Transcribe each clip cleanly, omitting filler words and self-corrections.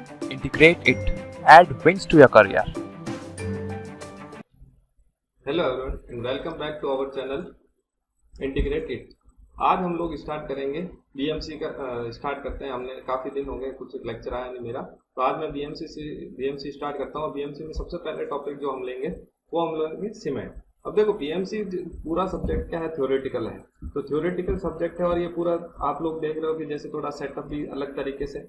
Integrate it. Add wins to your career. Hello everyone and welcome back to our channel integrate it. आज हम लोग start करेंगे BMC का। Start करते हैं। हमने काफ़ी दिन हो गए, कुछ लेक्चर आया नहीं मेरा, तो आज मैं बीएमसी स्टार्ट करता हूँ। बीएमसी में सबसे पहले टॉपिक जो हम लेंगे वो हम लेंगे सीमेंट। अब देखो बीएमसी पूरा सब्जेक्ट क्या है, थ्योरेटिकल है, तो थ्योरेटिकल सब्जेक्ट है और ये पूरा आप लोग देख रहे हो कि जैसे थोड़ा सेटअप भी अलग तरीके से,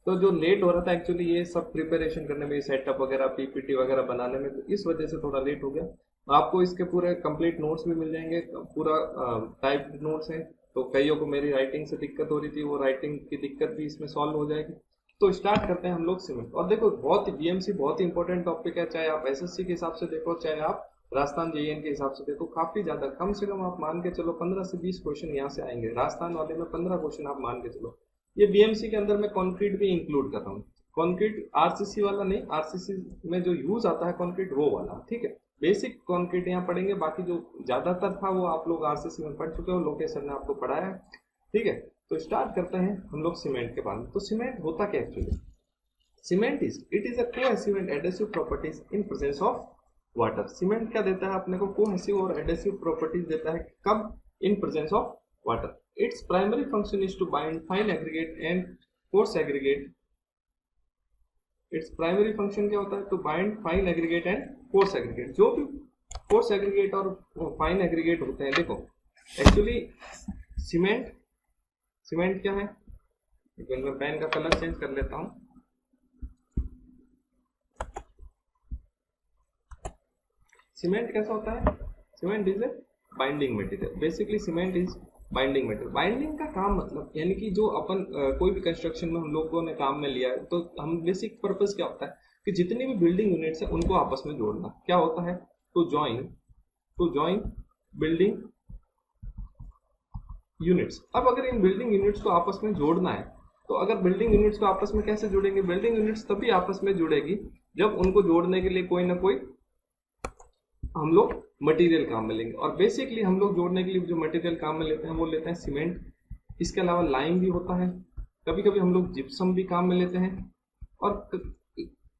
तो जो लेट हो रहा था एक्चुअली ये सब प्रिपरेशन करने में, सेटअप वगैरह पीपीटी वगैरह बनाने में, तो इस वजह से थोड़ा लेट हो गया। आपको इसके पूरे कंप्लीट नोट्स भी मिल जाएंगे, पूरा टाइप नोट्स हैं। तो कईयों को मेरी राइटिंग से दिक्कत हो रही थी, वो राइटिंग की दिक्कत भी इसमें सॉल्व हो जाएगी। तो स्टार्ट करते हैं हम लोग सीमेंट। और देखो बहुत ही बीएमसी बहुत ही इंपॉर्टेंट टॉपिक है, चाहे आप एसएससी के हिसाब से देखो, चाहे आप राजस्थान जेईएन के हिसाब से देखो। काफी ज्यादा, कम से कम आप मान के चलो 15 से 20 क्वेश्चन यहाँ से आएंगे। राजस्थान वाले में 15 क्वेश्चन आप मान के चलो। ये बीएमसी के अंदर मैं कॉन्क्रीट भी इंक्लूड कर रहा हूँ। कॉन्क्रीट आरसीसी वाला नहीं, आरसीसी में जो यूज आता है कॉन्क्रीट वो वाला, ठीक है। बेसिक कॉन्क्रीट यहाँ पढ़ेंगे, बाकी जो ज्यादातर था वो आप लोग आरसीसी में पढ़ चुके हो, लोकेश सर ने आपको पढ़ाया है, ठीक है। तो स्टार्ट करते हैं हम लोग सीमेंट के बारे में। तो सीमेंट होता क्या actually? Cement it is a cohesive and adhesive properties in presence of water. Cement क्या देता है अपने को? कोहेसिव और एडेसिव प्रॉपर्टीज देता है। कब? In presence of water. Its primary function is to bind fine aggregate and coarse aggregate. Its primary function क्या होता है? To bind fine aggregate and coarse aggregate. जो भी कोर्स एग्रीगेट और फाइन एग्रीगेट होते हैं, देखो एक्चुअली सीमेंट क्या है? मैं पेन का कलर चेंज कर लेता हूं। सीमेंट कैसा होता है? Cement is a binding material. Basically cement is binding material. Binding का काम मतलब यानी कि जो अपन कोई भी कंस्ट्रक्शन में हम लोगों ने काम में लिया है, तो हम बेसिक पर्पस क्या होता है कि जितनी भी बिल्डिंग यूनिट्स है उनको आपस में जोड़ना। क्या होता है? To join building units. अब अगर इन बिल्डिंग यूनिट्स को आपस में जोड़ना है, तो अगर बिल्डिंग यूनिट्स को आपस में कैसे जुड़ेंगे? बिल्डिंग यूनिट्स तभी आपस में जुड़ेगी जब उनको जोड़ने के लिए कोई ना कोई हम लोग मटेरियल काम में लेंगे। और बेसिकली हम लोग जोड़ने के लिए जो मटेरियल काम में लेते हैं वो लेते हैं सीमेंट। इसके अलावा लाइम भी होता है, कभी कभी हम लोग जिप्सम भी काम में लेते हैं, और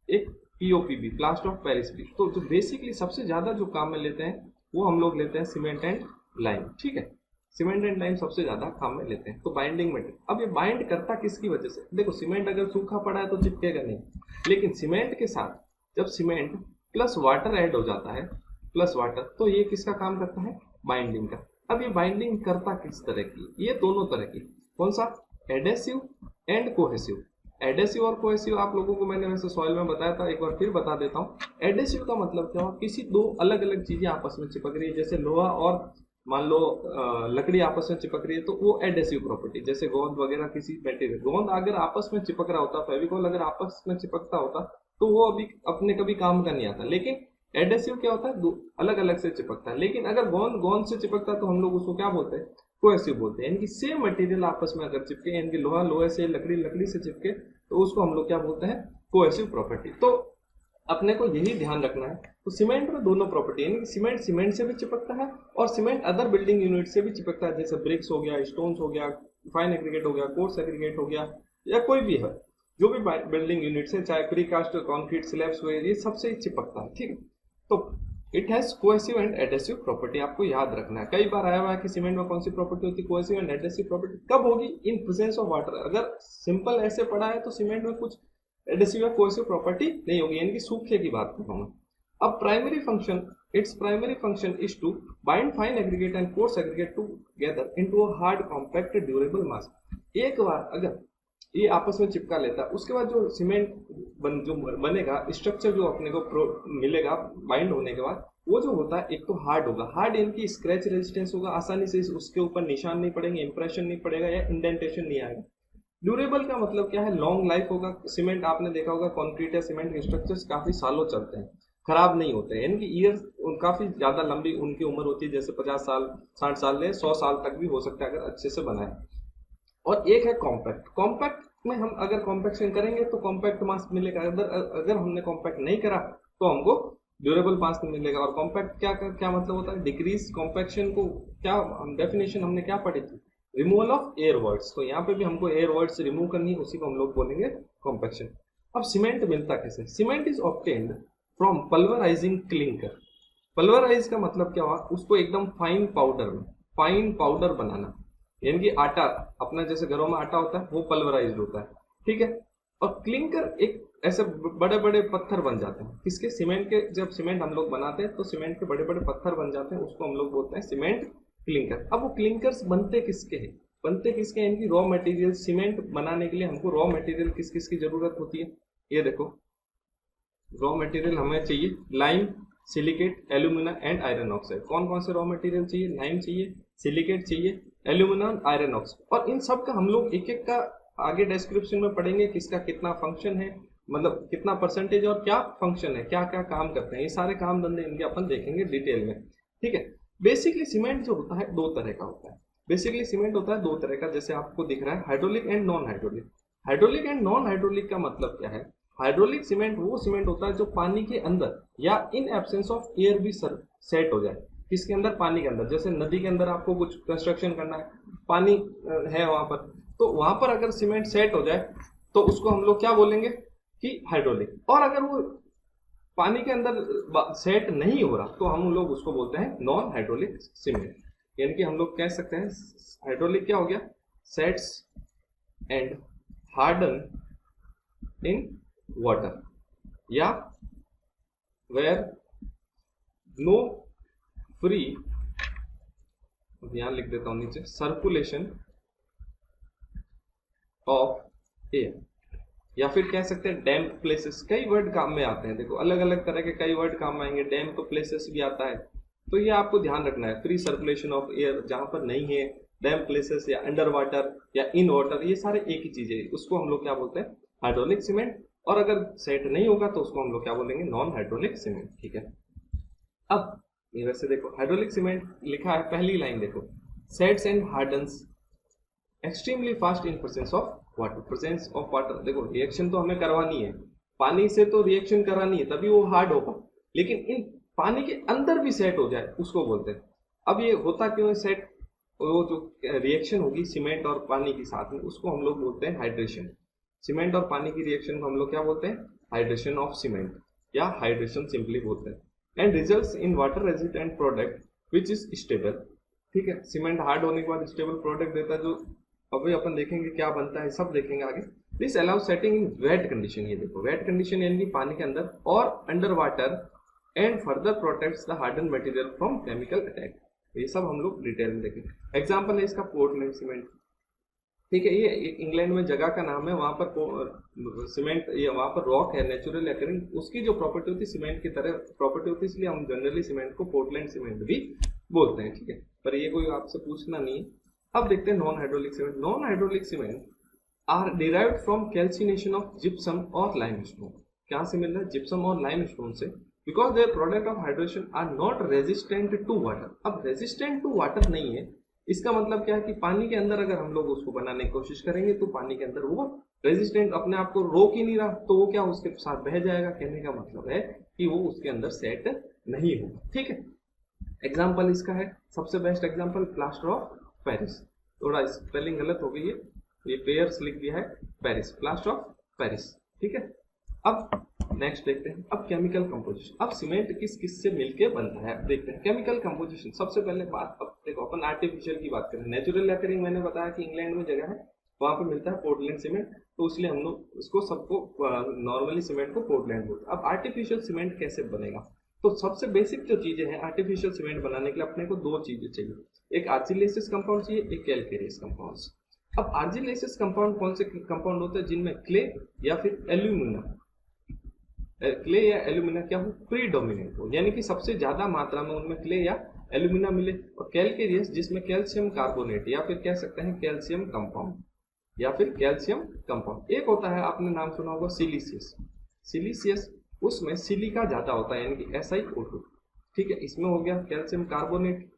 एक पीओपी भी, प्लास्टर ऑफ पेरिस भी। तो जो बेसिकली सबसे ज्यादा जो काम में लेते हैं वो हम लोग लेते हैं सीमेंट एंड लाइम, ठीक है। सीमेंट एंड लाइम सबसे ज्यादा काम में लेते हैं। तो बाइंडिंग मटेरियल। अब ये बाइंड करता किसकी वजह से? देखो सीमेंट अगर सूखा पड़ा है तो चिपकेगा नहीं, लेकिन सीमेंट के साथ जब सीमेंट प्लस वाटर ऐड हो जाता है, प्लस वाटर, तो ये किसका काम करता है? बाइंडिंग का। अब ये बाइंडिंग करता किस तरह की? ये दोनों तरह की। कौन सा? Adhesive and cohesive. एडेसिव और कोहेसिव आप लोगों को मैंने वैसे सॉइल में बताया था, एक बार फिर बता देता हूँ। एडेसिव का मतलब क्या हुआ? किसी दो अलग अलग चीजें आपस में चिपक रही है, जैसे लोहा और मान लो लकड़ी आपस में चिपक रही है, तो वो एडेसिव प्रॉपर्टी। जैसे गोंद वगैरह, किसी मटेरियल, गोंद अगर आपस में चिपक रहा होता, फेविकॉल अगर आपस में चिपकता होता, तो वो अभी अपने कभी काम का नहीं आता। लेकिन एडेसिव क्या होता है? दो अलग अलग से चिपकता है। लेकिन अगर गोंद से चिपकता है तो हम लोग उसको क्या बोलते हैं? कोहेसिव बोलते हैं। यानी कि सेम मटेरियल आपस में अगर चिपके, यानी कि लोहे से, लकड़ी से चिपके, तो उसको हम लोग क्या बोलते हैं? Cohesive property. तो अपने को यही ध्यान रखना है। तो सीमेंट में दोनों प्रॉपर्टी, यानी कि सीमेंट से भी चिपकता है और सीमेंट अदर बिल्डिंग यूनिट से भी चिपकता है, जैसे ब्रिक्स हो गया, स्टोन्स हो गया, फाइन एग्रीगेट हो गया, कोर्स एग्रीगेट हो गया, या कोई भी है जो भी बिल्डिंग यूनिट्स है, चाहे प्रीकास्ट कंक्रीट स्लैब्स हुए, ये सबसे चिपकता है, ठीक है। तो it has cohesive and adhesive property, आपको याद रखना है। कई बार आया हुआ है कि सीमेंट में कौन सी प्रॉपर्टी होती है? Cohesive and adhesive property. कब होगी? इन प्रेजेंस ऑफ वाटर। अगर सिंपल ऐसे पढ़ा है तो सीमेंट में कुछ एडेसिव या कोहेसिव प्रॉपर्टी नहीं होगी, यानी कि सूखे की बात कर रहा हूँ। अब its primary function is to bind fine aggregate and coarse aggregate together into a hard compact durable mass. एक बार अगर ये आपस में चिपका लेता है, उसके बाद जो सीमेंट जो बनेगा, स्ट्रक्चर जो अपने को मिलेगा बाइंड होने के बाद, वो जो होता है एक तो हार्ड होगा। हार्ड यानी कि स्क्रैच रेजिस्टेंस होगा, आसानी से उसके ऊपर निशान नहीं पड़ेंगे, इंप्रेशन नहीं पड़ेगा या इंडेंटेशन नहीं आएगा। ड्यूरेबल का मतलब क्या है? लॉन्ग लाइफ होगा। सीमेंट आपने देखा होगा, कंक्रीट या सीमेंट के स्ट्रक्चर्स काफी सालों चलते हैं, खराब नहीं होते हैं, यानी कि ईयर्स काफी ज्यादा लंबी उनकी उम्र होती है, जैसे 50 साल, 60 साल या 100 साल तक भी हो सकता है अगर अच्छे से बनाए। और एक है कॉम्पैक्ट। कॉम्पैक्ट में हम अगर कॉम्पैक्शन करेंगे तो कॉम्पैक्ट मास मिलेगा, अगर हमने कॉम्पैक्ट नहीं करा तो हमको ड्यूरेबल मास नहीं मिलेगा। और कॉम्पैक्ट क्या मतलब होता है? डिक्रीज कॉम्पैक्शन को क्या हम डेफिनेशन हमने क्या पढ़ी थी? Removal of air words. तो यहाँ पे भी हमको एयर वर्ड्स रिमूव करनी है, उसी को हम लोग बोलेंगे कॉम्पैक्शन। अब सीमेंट मिलता कैसे? Cement is obtained from pulverising clinker. Pulverise का मतलब क्या हुआ? उसको एकदम फाइन पाउडर में, फाइन पाउडर बनाना, यानी कि आटा अपना जैसे घरों में आटा होता है वो पल्वराइज्ड होता है, ठीक है। और क्लिंकर एक ऐसे बड़े बड़े पत्थर बन जाते हैं किसके? सीमेंट के। जब सीमेंट हम लोग बनाते हैं तो सीमेंट के बड़े बड़े पत्थर बन जाते हैं, उसको हम लोग बोलते हैं सीमेंट क्लिंकर। अब वो क्लिंकर्स बनते किसके हैं? बनते किसके हैं? इनकी रॉ मटेरियल, सीमेंट बनाने के लिए हमको रॉ मटेरियल किस किस की जरूरत होती है? ये देखो, रॉ मटेरियल हमें चाहिए lime, silicate, alumina and iron oxide. कौन कौन से रॉ मटेरियल चाहिए? लाइम चाहिए, सिलिकेट चाहिए, एल्यूमिना, आयरन ऑक्साइड। और इन सब का हम लोग एक एक का आगे डिस्क्रिप्शन में पढ़ेंगे किसका कितना फंक्शन है, मतलब कितना परसेंटेज और क्या फंक्शन है, क्या क्या काम करते हैं, ये सारे काम धंधे इनके अपन देखेंगे डिटेल में, ठीक है। बेसिकली सीमेंट जो होता है दो तरह का होता है। बेसिकली सीमेंट होता है दो तरह का, जैसे आपको दिख रहा है hydraulic and non hydraulic. Hydraulic and non hydraulic का मतलब क्या है? हाइड्रोलिक सीमेंट वो सीमेंट होता है जो पानी के अंदर या इन एब्सेंस ऑफ एयर भी सेट हो जाए। किसके अंदर? पानी के अंदर। जैसे नदी के अंदर आपको कुछ कंस्ट्रक्शन करना है, पानी है वहां पर, तो वहां पर अगर सीमेंट सेट हो जाए तो उसको हम लोग क्या बोलेंगे कि हाइड्रोलिक। और अगर वो पानी के अंदर सेट नहीं हो रहा तो हम लोग उसको बोलते हैं नॉन हाइड्रोलिक सीमेंट। यानी कि हम लोग कह सकते हैं हाइड्रोलिक क्या हो गया? Sets and harden in water, या वेयर नो फ्री, यहां लिख देता हूं नीचे, सर्कुलेशन ऑफ एयर, या फिर कह सकते हैं डैम्प प्लेसेस। कई वर्ड काम में आते हैं, देखो अलग अलग तरह के कई वर्ड काम में आएंगे। डैम्प प्लेसेस भी आता है, तो ये आपको ध्यान रखना है। फ्री सर्कुलेशन ऑफ एयर जहां पर नहीं है, डैम्प प्लेसेस या अंडर वाटर या इन वाटर, ये सारे एक ही चीज है। उसको हम लोग क्या बोलते हैं? Hydraulic cement. और अगर सेट नहीं होगा तो उसको हम लोग क्या बोलेंगे? नॉन हाइड्रोलिक सीमेंट, ठीक है। अब ये वैसे देखो हाइड्रोलिक सीमेंट लिखा है, पहली लाइन देखो, sets and hardens extremely fast in presence of water. Presence of water, देखो रिएक्शन तो हमें करवानी है, पानी से तो रिएक्शन करानी है तभी वो हार्ड होगा, लेकिन इन पानी के अंदर भी सेट हो जाए उसको बोलते हैं। अब ये होता क्यों है सेट? वो जो रिएक्शन होगी सीमेंट और पानी के साथ में उसको हम लोग बोलते हैं हाइड्रेशन। सीमेंट और पानी की रिएक्शन को हम लोग क्या बोलते हैं? हाइड्रेशन ऑफ सीमेंट, या हाइड्रेशन सिंपली बोलते हैं। And results in water resistant product which is stable, ठीक है। सीमेंट हार्ड होने के बाद स्टेबल प्रोडक्ट देता है, जो अभी अपन देखेंगे क्या बनता है, सब देखेंगे आगे। This allow setting in wait condition. ये देखो वेट कंडीशन यानी कि पानी के अंदर और under water, and further protects the harden material from chemical attack. ये सब हम लोग डिटेल में देखेंगे। एग्जांपल है इसका पोर्टलैंड सीमेंट, ठीक है। ये इंग्लैंड में जगह का नाम है, वहां पर सीमेंट, ये वहां पर रॉक है नेचुरल अकरिंग, उसकी जो प्रॉपर्टी होती है सीमेंट की तरह प्रॉपर्टी होती है, इसलिए हम जनरली सीमेंट को पोर्टलैंड सीमेंट भी बोलते हैं, ठीक है। पर ये कोई आपसे पूछना नहीं है। अब देखते हैं non hydraulic cement. Non hydraulic cement are derived from calcination of gypsum और लाइमस्टोन। क्या से मिल रहा है? जिप्सम और लाइमस्टोन से। Because their product of hydration are not resistant to water. अब रेजिस्टेंट टू वाटर नहीं है, इसका मतलब क्या है कि पानी के अंदर अगर हम लोग उसको बनाने की कोशिश करेंगे तो पानी के अंदर वो रेजिस्टेंट अपने आप को रोक ही नहीं रहा, तो वो क्या उसके साथ बह जाएगा। कहने का मतलब है कि वो उसके अंदर सेट नहीं होगा, ठीक है। एग्जाम्पल इसका है, सबसे best example plaster of Paris. थोड़ा स्पेलिंग गलत हो गई है, ये पेयर्स लिख दिया है, पेरिस, प्लास्टर ऑफ पेरिस, ठीक है। अब नेक्स्ट देखते हैं, अब केमिकल कंपोजिशन। अब सीमेंट किस किस से मिलके बनता है, अब देखते हैं केमिकल कंपोजिशन। सबसे पहले बात, अब देखो अपन आर्टिफिशियल की बात करें। नेचुरल अकरिंग मैंने बताया कि इंग्लैंड में जगह है, वहां पे मिलता है पोर्टलैंड सीमेंट, तो इसलिए हम लोग इसको सबको नॉर्मली सीमेंट को पोर्टलैंड बोलते हैं। अब आर्टिफिशियल सीमेंट कैसे बनेगा? तो सबसे बेसिक जो चीजें हैं आर्टिफिशियल सीमेंट बनाने के लिए अपने को दो चीजें चाहिए, एक आर्जिलेसिस कंपाउंड चाहिए, एक कैलकेरियस कंपाउंड। अब आर्जिलेसिस कंपाउंड कौन से कंपाउंड होते हैं? जिनमें क्ले या फिर एल्यूमिना, क्ले या एल्यूमिना क्या हो? प्रीडोमिनेंट हो, यानी कि सबसे ज्यादा मात्रा में उनमें क्ले या एल्यूमिना मिले। और कैलकेरियस जिसमें कैल्शियम कार्बोनेट या फिर कह सकते हैं कैल्शियम कंपाउंड या फिर कैल्शियम कंपाउंड। एक होता है, आपने नाम सुना होगा सिलिसियस। सिलिसियस उसमें सिलिका ज्यादा होता है, यानी कि SiO2, ठीक है। इसमें हो गया कैल्शियम कार्बोनेट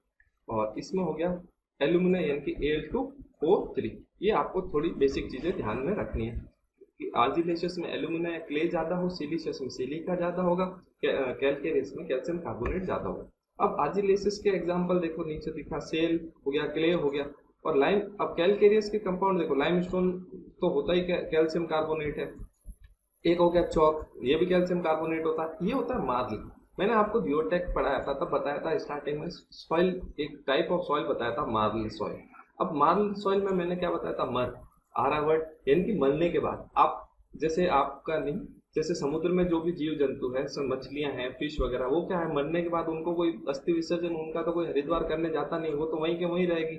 और इसमें हो गया एल्यूमिना यानी कि Al2O3। ये आपको थोड़ी बेसिक चीजें ध्यान में रखनी है कि आर्जिलेशियस में एल्यूमिना या क्ले ज्यादा हो, सिलिशियस में सिलिका ज्यादा होगा, कैलकेरियस में कैल्शियम कार्बोनेट ज्यादा होगा। अब आर्जिलेशियस के एग्जांपल देखो, नीचे दिखा, सेल हो गया, क्ले हो गया और लाइम। अब कैलकेरियस के कंपाउंड देखो, लाइमस्टोन तो होता ही कैल्शियम कार्बोनेट है, एक हो गया चौक, ये भी कैल्शियम कार्बोनेट होता है। ये होता है मार्ल। मैंने आपको जियोटेक पढ़ाया था, तब बताया था स्टार्टिंग में सॉइल, एक टाइप ऑफ सॉइल बताया था मार्ल सॉइल। अब मार्ल सॉइल में मैंने क्या बताया था, मर आ रहा वर्ड यानी कि मरने के बाद आप, जैसे आपका नहीं, जैसे समुद्र में जो भी जीव जंतु है, सब मछलियां हैं, फिश वगैरह, वो क्या है, मरने के बाद उनको कोई अस्थि विसर्जन, उनका तो कोई हरिद्वार करने जाता नहीं, वो तो वहीं के वहीं रहेगी।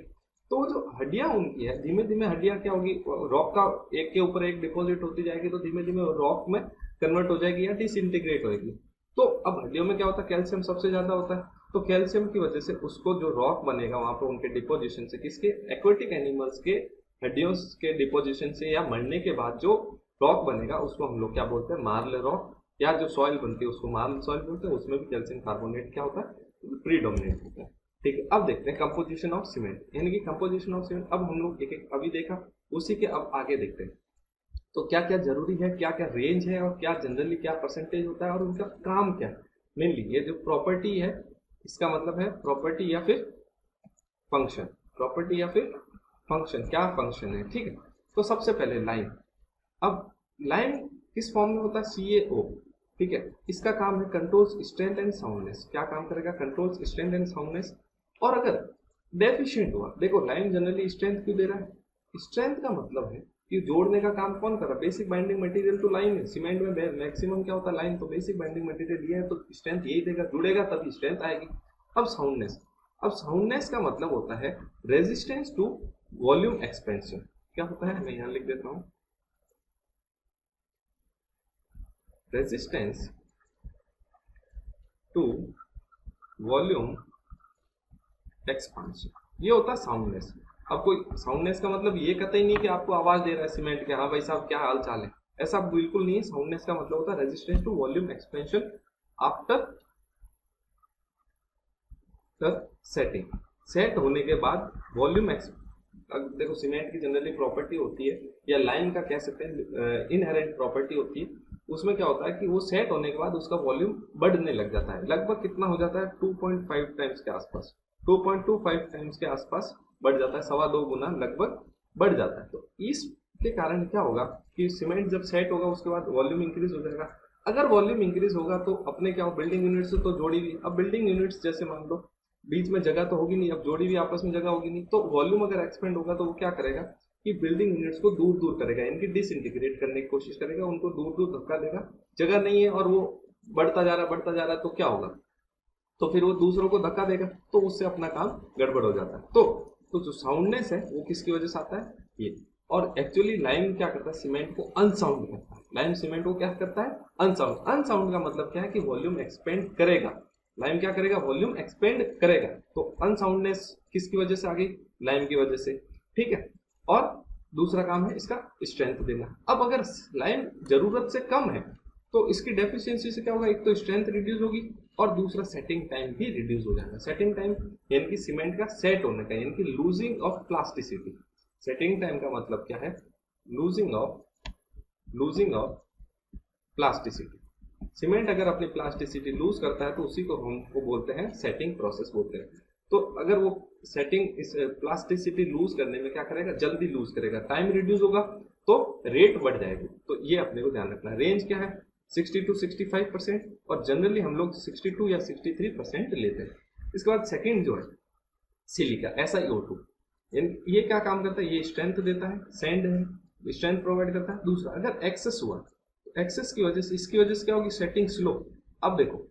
तो वो जो हड्डियां उनकी है, धीमे धीमे हड्डियां क्या होगी, रॉक का एक के ऊपर एक डिपॉजिट होती जाएगी, तो धीमे धीमे रॉक में कन्वर्ट हो जाएगी या डिसइंटीग्रेट होगी। तो अब हड्डियों में क्या होता है, कैल्शियम सबसे ज्यादा होता है। तो कैल्शियम की वजह से उसको जो रॉक बनेगा वहां पर उनके डिपोजिशन से, किसके, एक्वेटिक एनिमल्स के हड्डियों के डिपोजिशन से या मरने के बाद जो रॉक बनेगा उसको हम लोग क्या बोलते हैं, मार्ल रॉक, या जो सॉइल बनती है उसको मार्ल सॉइल बोलते हैं। उसमें भी कैल्शियम कार्बोनेट क्या होता है, प्रीडोमिनेट होता है। ठीक है, अब देखते हैं कंपोजिशन ऑफ सीमेंट, यानी कि कंपोजिशन ऑफ सीमेंट। अब हम लोग एक एक अभी देखा, उसी के अब आगे देखते हैं तो क्या क्या जरूरी है, क्या क्या रेंज है, और क्या जनरली क्या परसेंटेज होता है, और उनका काम क्या है। मेनली ये जो प्रॉपर्टी है, इसका मतलब है प्रॉपर्टी या फिर फंक्शन, प्रॉपर्टी या फिर फंक्शन, क्या फंक्शन है। ठीक है, तो सबसे पहले लाइन। अब लाइन किस फॉर्म में होता है, CaO। ठीक है, इसका काम है कंट्रोल्स स्ट्रेंथ एंड साउंडनेस। क्या काम करेगा, कंट्रोल्स स्ट्रेंथ एंड साउंडनेस। और अगर डेफिशिएंट हुआ, देखो लाइन जनरली स्ट्रेंथ क्यों दे रहा है, स्ट्रेंथ का मतलब है कि जोड़ने का काम कौन कर रहा है, बेसिक बाइंडिंग मटेरियल तो लाइन है। सीमेंट में मैक्सिमम क्या होता है, लाइन, तो बेसिक बाइंडिंग मटेरियल ये है, तो स्ट्रेंथ यही देगा, जुड़ेगा तभी स्ट्रेंथ आएगी। अब साउंडनेस, अब साउंडनेस का मतलब होता है रेजिस्टेंस टू वॉल्यूम एक्सपेंशन। क्या होता है, मैं यहां लिख देता हूं, रेजिस्टेंस टू वॉल्यूम एक्सपांशन, ये होता है साउंडनेस। अब कोई साउंडनेस का मतलब ये कतई नहीं कि आपको आवाज दे रहा है सीमेंट के, हाँ भाई साहब क्या हाल चाल है, ऐसा बिल्कुल नहीं है। साउंडनेस का मतलब होता है resistance to volume expansion after setting, set होने के बाद वॉल्यूम देखो सीमेंट की जनरली प्रॉपर्टी होती है, या लाइन का कह सकते हैं इनहेरेंट प्रॉपर्टी होती है, उसमें क्या होता है कि वो सेट होने के बाद उसका वॉल्यूम बढ़ने लग जाता है। लगभग कितना हो जाता है, 2.5 टाइम्स के आसपास, 2.25 टाइम्स के आसपास बढ़ जाता है, 2.25 गुना लगभग बढ़ जाता है। तो इसके कारण क्या होगा कि सीमेंट जब सेट होगा उसके बाद वॉल्यूम इंक्रीज हो जाएगा। अगर वॉल्यूम इंक्रीज होगा तो अपने क्या हो, बिल्डिंग यूनिट्स तो जोड़ी हुई, अब बिल्डिंग यूनिट्स जैसे मान लो बीच में जगह तो होगी नहीं, अब जोड़ी हुई आपस में जगह होगी नहीं, तो वॉल्यूम अगर एक्सपेंड होगा तो वो क्या करेगा कि बिल्डिंग यूनिट्स को दूर दूर करेगा, इनकी डिसइंटीग्रेट करने की कोशिश करेगा, उनको दूर दूर धक्का देगा। जगह नहीं है और वो बढ़ता जा रहा है, तो क्या होगा, तो फिर वो दूसरों को धक्का देगा, तो उससे अपना काम गड़बड़ हो जाता है। तो जो साउंडनेस है वो किसकी वजह से आता है, ये। और एक्चुअली लाइम क्या करता है, सीमेंट को अनसाउंड करता है। लाइम सीमेंट को क्या करता है, अनसाउंड। अनसाउंड का मतलब क्या है कि वॉल्यूम एक्सपेंड करेगा। लाइम क्या करेगा, वॉल्यूम एक्सपेंड करेगा। तो अनसाउंडनेस किसकी वजह से आ गई, लाइम की वजह से। ठीक है, और दूसरा काम है इसका स्ट्रेंथ देना। अब अगर लाइम जरूरत से कम है तो इसकी डेफिशिएंसी से क्या होगा, एक तो स्ट्रेंथ रिड्यूस होगी और दूसरा सेटिंग टाइम भी रिड्यूस हो जाएगा। सेटिंग टाइम यानी कि सीमेंट का सेट होने का, यानी कि losing of plasticity. Setting time का मतलब क्या है, लूजिंग ऑफ प्लास्टिसिटी। सीमेंट अगर अपनी प्लास्टिसिटी लूज करता है तो उसी को हमको बोलते हैं सेटिंग प्रोसेस बोलते हैं। तो अगर वो सेटिंग इस प्लास्टिसिटी लूज करने में क्या करेगा, जल्दी लूज करेगा, टाइम रिड्यूस होगा तो रेट बढ़ जाएगी। तो ये अपने को ध्यान रखना है। रेंज क्या है, 60 to 65%, और जनरली हम लोग 62 या 63% लेते हैं। इसके बाद सेकंड जो है सिलिका, SiO2, ये क्या काम करता है, ये स्ट्रेंथ देता है, सैंड है, स्ट्रेंथ प्रोवाइड करता है। दूसरा अगर एक्सेस हुआ, एक्सेस की वजह से, इसकी वजह से क्या होगी, सेटिंग स्लो। अब देखो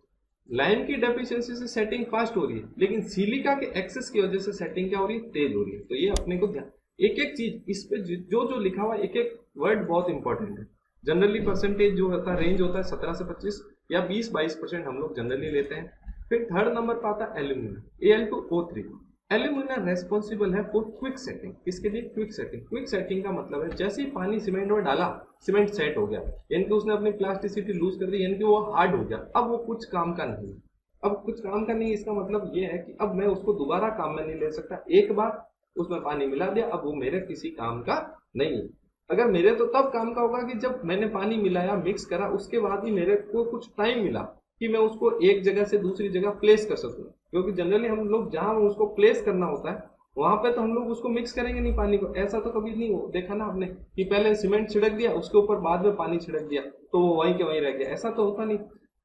लाइम की डेफिशिएंसी से सेटिंग फास्ट हो रही है, लेकिन सिलिका के एक्सेस की वजह से सेटिंग क्या हो रही है, तेज हो रही है। तो ये अपने को ध्यान, एक एक चीज इस पे जो जो लिखा हुआ, एक एक वर्ड बहुत इंपॉर्टेंट है। जनरली परसेंटेज जो होता है, रेंज होता है 17 से 25 या 20-22% हम लोग जनरली लेते हैं। फिर थर्ड नंबर पर आता है एल्यूमिना, Al2O3। एल्यूमिना रेस्पॉन्सिबल है फॉर क्विक सेटिंग। किसके लिए, क्विक सेटिंग। क्विक सेटिंग का मतलब है जैसे ही पानी सीमेंट में डाला, सीमेंट सेट हो गया, यानी कि उसने अपनी प्लास्टिसिटी लूज कर दी, यानी कि वो हार्ड हो गया। अब वो कुछ काम का नहीं है, अब कुछ काम का नहीं। इसका मतलब ये है कि अब मैं उसको दोबारा काम में नहीं ले सकता। एक बार उसमें पानी मिला दिया, अब वो मेरे किसी काम का नहीं है। अगर मेरे तो तब काम का होगा कि जब मैंने पानी मिलाया, मिक्स करा, उसके बाद ही मेरे को कुछ टाइम मिला कि मैं उसको एक जगह से दूसरी जगह प्लेस कर सकूं। क्योंकि जनरली हम लोग जहां उसको प्लेस करना होता है वहां पे तो हम लोग उसको मिक्स करेंगे नहीं पानी को, ऐसा तो कभी नहीं हो देखा ना आपने कि पहले सीमेंट छिड़क दिया उसके ऊपर बाद में पानी छिड़क दिया तो वो वहीं के वहीं रह गया, ऐसा तो होता नहीं।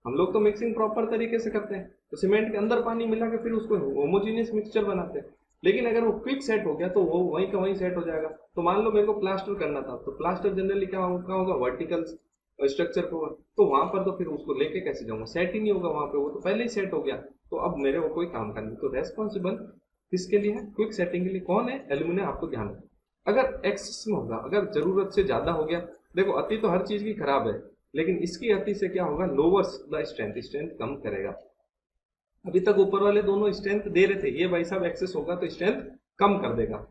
हम लोग तो मिक्सिंग प्रॉपर तरीके से करते हैं, तो सीमेंट के अंदर पानी मिला के फिर उसको होमोजीनियस मिक्सचर बनाते हैं। लेकिन अगर वो क्विक सेट हो गया तो वो वहीं का वहीं सेट हो जाएगा। तो मान लो मेरे को प्लास्टर करना था, तो प्लास्टर जनरली क्या होगा, वर्टिकल स्ट्रक्चर पे होगा, तो वहां पर तो फिर उसको लेके कैसे जाऊंगा, सेट ही नहीं होगा वहां पे, वो तो पहले ही सेट हो गया। तो अब मेरे को कोई काम करना, तो रेस्पॉन्सिबल किसके लिए है, क्विक सेटिंग के लिए कौन है, एल्यूमिनियम। आपको ध्यान रखना अगर एक्सेस में होगा, अगर जरूरत से ज्यादा हो गया, देखो अति तो हर चीज की खराब है, लेकिन इसकी अति से क्या होगा, लोअर्स द स्ट्रेंथ, स्ट्रेंथ कम करेगा। अभी तक ऊपर वाले दोनों स्ट्रेंथ दे रहे थे, ये भाई साहब एक्सेस होगा तो स्ट्रेंथ कम कर देगा।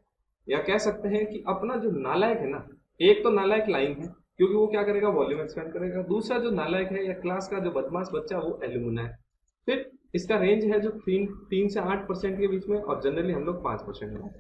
या कह सकते हैं कि अपना जो नालायक है ना, एक तो नालायक लाइन है क्योंकि वो क्या करेगा, वॉल्यूम एक्सपेंड करेगा। दूसरा जो नालायक है या क्लास का जो बदमाश बच्चा, वो एल्यूमिना है। फिर इसका रेंज है जो 3 से 8% के बीच में, और जनरली हम लोग 5% में।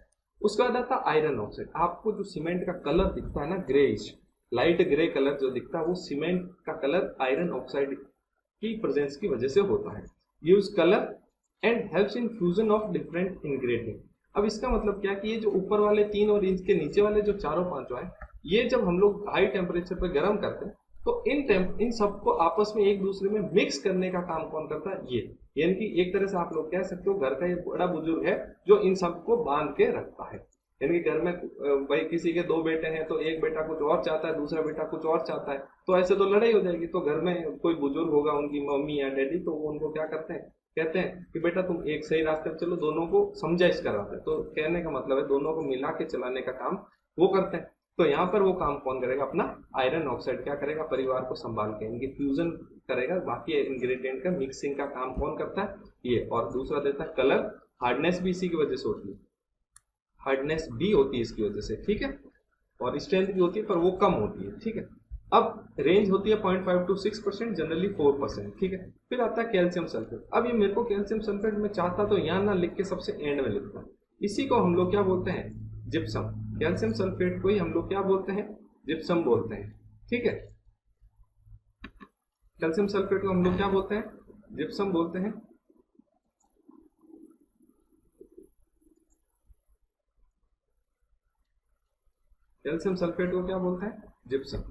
उसके बाद आता है आयरन ऑक्साइड। आपको जो सीमेंट का कलर दिखता है ना, ग्रेइश लाइट ग्रे कलर जो दिखता है, वो सीमेंट का कलर आयरन ऑक्साइड की प्रेजेंस की वजह से होता है। Use colour and helps in fusion of different ingredient. अब इसका मतलब क्या कि ये जो ऊपर वाले 3 और इसके नीचे वाले जो चारों पांचों है, ये जब हम लोग हाई टेम्परेचर पर गर्म करते हैं तो इन सबको आपस में एक दूसरे में मिक्स करने का काम कौन करता है, ये। यानी कि एक तरह से आप लोग कह सकते हो घर का ये बड़ा बुजुर्ग है जो इन सबको बांध के रखता है। यानी कि घर में भाई किसी के 2 बेटे हैं तो एक बेटा कुछ और चाहता है, दूसरा बेटा कुछ और चाहता है, तो ऐसे तो लड़ाई हो जाएगी। तो घर में कोई बुजुर्ग होगा, उनकी मम्मी या डैडी, तो वो उनको क्या करते हैं, कहते हैं कि बेटा तुम एक सही रास्ते पर चलो, दोनों को समझाइश कराते हैं। तो कहने का मतलब है दोनों को मिला के चलाने का काम वो करते हैं। तो यहाँ पर वो काम कौन करेगा, अपना आयरन ऑक्साइड क्या करेगा, परिवार को संभाल के इनकी फ्यूजन करेगा। बाकी इंग्रेडिएंट का मिक्सिंग का काम कौन करता है, ये। और दूसरा देता है कलर, हार्डनेस भी इसी की वजह से होती है, हार्डनेस भी होती है इसकी वजह से, ठीक है। और स्ट्रेंथ भी होती है पर वो कम होती है, ठीक है। अब रेंज होती है 0.5 to 6%, जनरली 4%, ठीक है। फिर आता है कैल्शियम सल्फेट। अब ये मेरे को कैल्शियम सल्फेट में चाहता तो यहाँ ना लिख के सबसे एंड में लिखता, इसी को हम लोग क्या बोलते हैं, जिप्सम। कैल्शियम सल्फेट को ही हम लोग क्या बोलते हैं, जिप्सम बोलते हैं, ठीक है। कैल्शियम सल्फेट को हम लोग क्या बोलते हैं, जिप्सम बोलते हैं। कैल्शियम सल्फेट को क्या बोलते हैं, जिप्सम,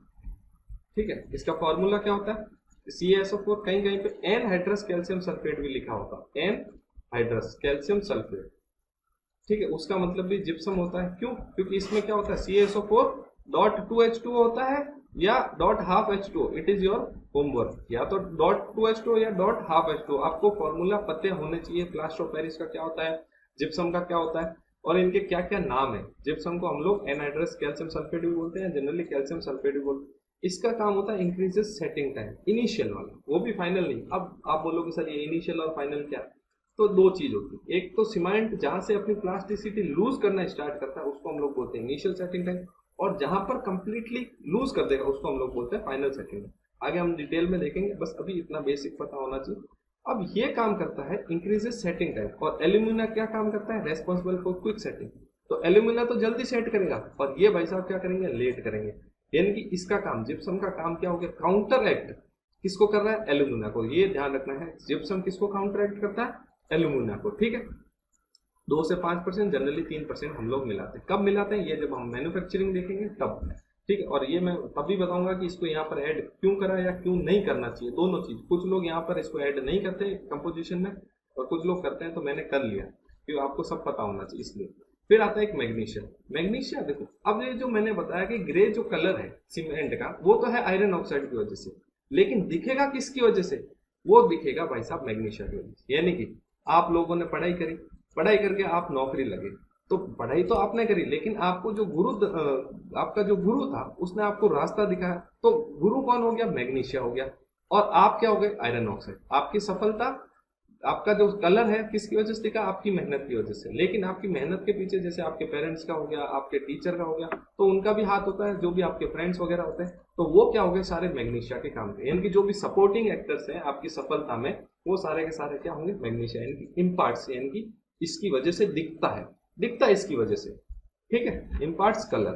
ठीक है। इसका फॉर्मूला क्या होता है, CaSO4, कहीं कहीं पे एनहाइड्रस कैल्शियम सल्फेट भी लिखा होता है, एनहाइड्रस कैल्शियम सल्फेट, ठीक है। उसका मतलब भी जिप्सम होता है। क्यों, क्योंकि इसमें क्या होता है, CaSO4.2H2O होता है या .12H2O। It is your homework, या तो .2H2O या .12H2O। आपको फॉर्मूला पते होने चाहिए। प्लास्टर ऑफ पेरिस का क्या होता है, जिप्सम का क्या होता है, और इनके क्या क्या नाम है। जिप्सम को हम लोग एनहाइड्रस कैल्शियम सल्फेट भी बोलते हैं, जनरली कैल्शियम सल्फेट भी बोलते हैं। इसका काम होता है इंक्रीजेस सेटिंग टाइम, इनिशियल वाला, वो भी फाइनल नहीं। अब आप बोलोगे सर ये इनिशियल और फाइनल क्या है, तो 2 चीज होती है। एक तो सीमेंट जहां से अपनी प्लास्टिसिटी लूज करना स्टार्ट करता है उसको हम लोग बोलते हैं इनिशियल सेटिंग टाइम, और जहां पर कंप्लीटली लूज कर देगा उसको हम लोग बोलते हैं फाइनल सेटिंग टाइम। आगे हम डिटेल में देखेंगे, बस अभी इतना बेसिक पता होना चाहिए। अब ये काम करता है इंक्रीजेस सेटिंग टाइम, और एल्यूमिना क्या काम करता है, रेस्पॉन्सिबल फॉर क्विक सेटिंग। तो एल्यूमिना तो जल्दी सेट करेगा, और ये भाई साहब क्या करेंगे, लेट करेंगे। यानी कि इसका काम, जिप्सम का काम क्या हो गया, काउंटर एक्ट किसको कर रहा है, एल्यूमिना को। ये ध्यान रखना है, जिप्सम किसको काउंटर एक्ट करता है, एल्यूमिना को, ठीक है। 2 से 5%, जनरली 3% हम लोग मिलाते हैं। कब मिलाते हैं, ये जब हम मैन्युफैक्चरिंग देखेंगे तब, ठीक है। और ये मैं तभी बताऊंगा कि इसको यहाँ पर ऐड क्यों करा या क्यों नहीं करना चाहिए, दोनों चीज। कुछ लोग यहाँ पर इसको ऐड नहीं करते कंपोजिशन में, और कुछ लोग करते हैं, तो मैंने कर लिया क्योंकि आपको सब पता होना चाहिए इसलिए। फिर आता है एक मैग्नीशियम। मैग्नीशियम देखो, अब ये जो मैंने बताया कि ग्रे जो कलर है सीमेंट का, वो तो है आयरन ऑक्साइड की वजह से, लेकिन दिखेगा किसकी वजह से, वो दिखेगा भाई साहब मैग्नीशियम की वजह से। यानी कि आप लोगों ने पढ़ाई करी, पढ़ाई करके आप नौकरी लगे, तो पढ़ाई तो आपने करी, लेकिन आपको जो आपका जो गुरु था उसने आपको रास्ता दिखाया, तो गुरु कौन हो गया, मैग्नीशिया हो गया। और आप क्या हो गए, आयरन ऑक्साइड। आपकी सफलता, आपका जो कलर है किसकी वजह से दिखा, आपकी मेहनत की वजह से। लेकिन आपकी मेहनत के पीछे जैसे आपके पेरेंट्स का हो गया, आपके टीचर का हो गया, तो उनका भी हाथ होता है, जो भी आपके फ्रेंड्स वगैरह होते हैं, तो वो क्या हो गए, सारे मैग्नीशिया के काम थे। यानी कि जो भी सपोर्टिंग एक्टर्स हैं आपकी सफलता में, वो सारे के सारे क्या होंगे, मैग्नीशिया, यानी कि इम्पार्ट्स, यानी कि इसकी वजह से दिखता है, दिखता है इसकी वजह से, ठीक है। इम्पार्ट्स कलर,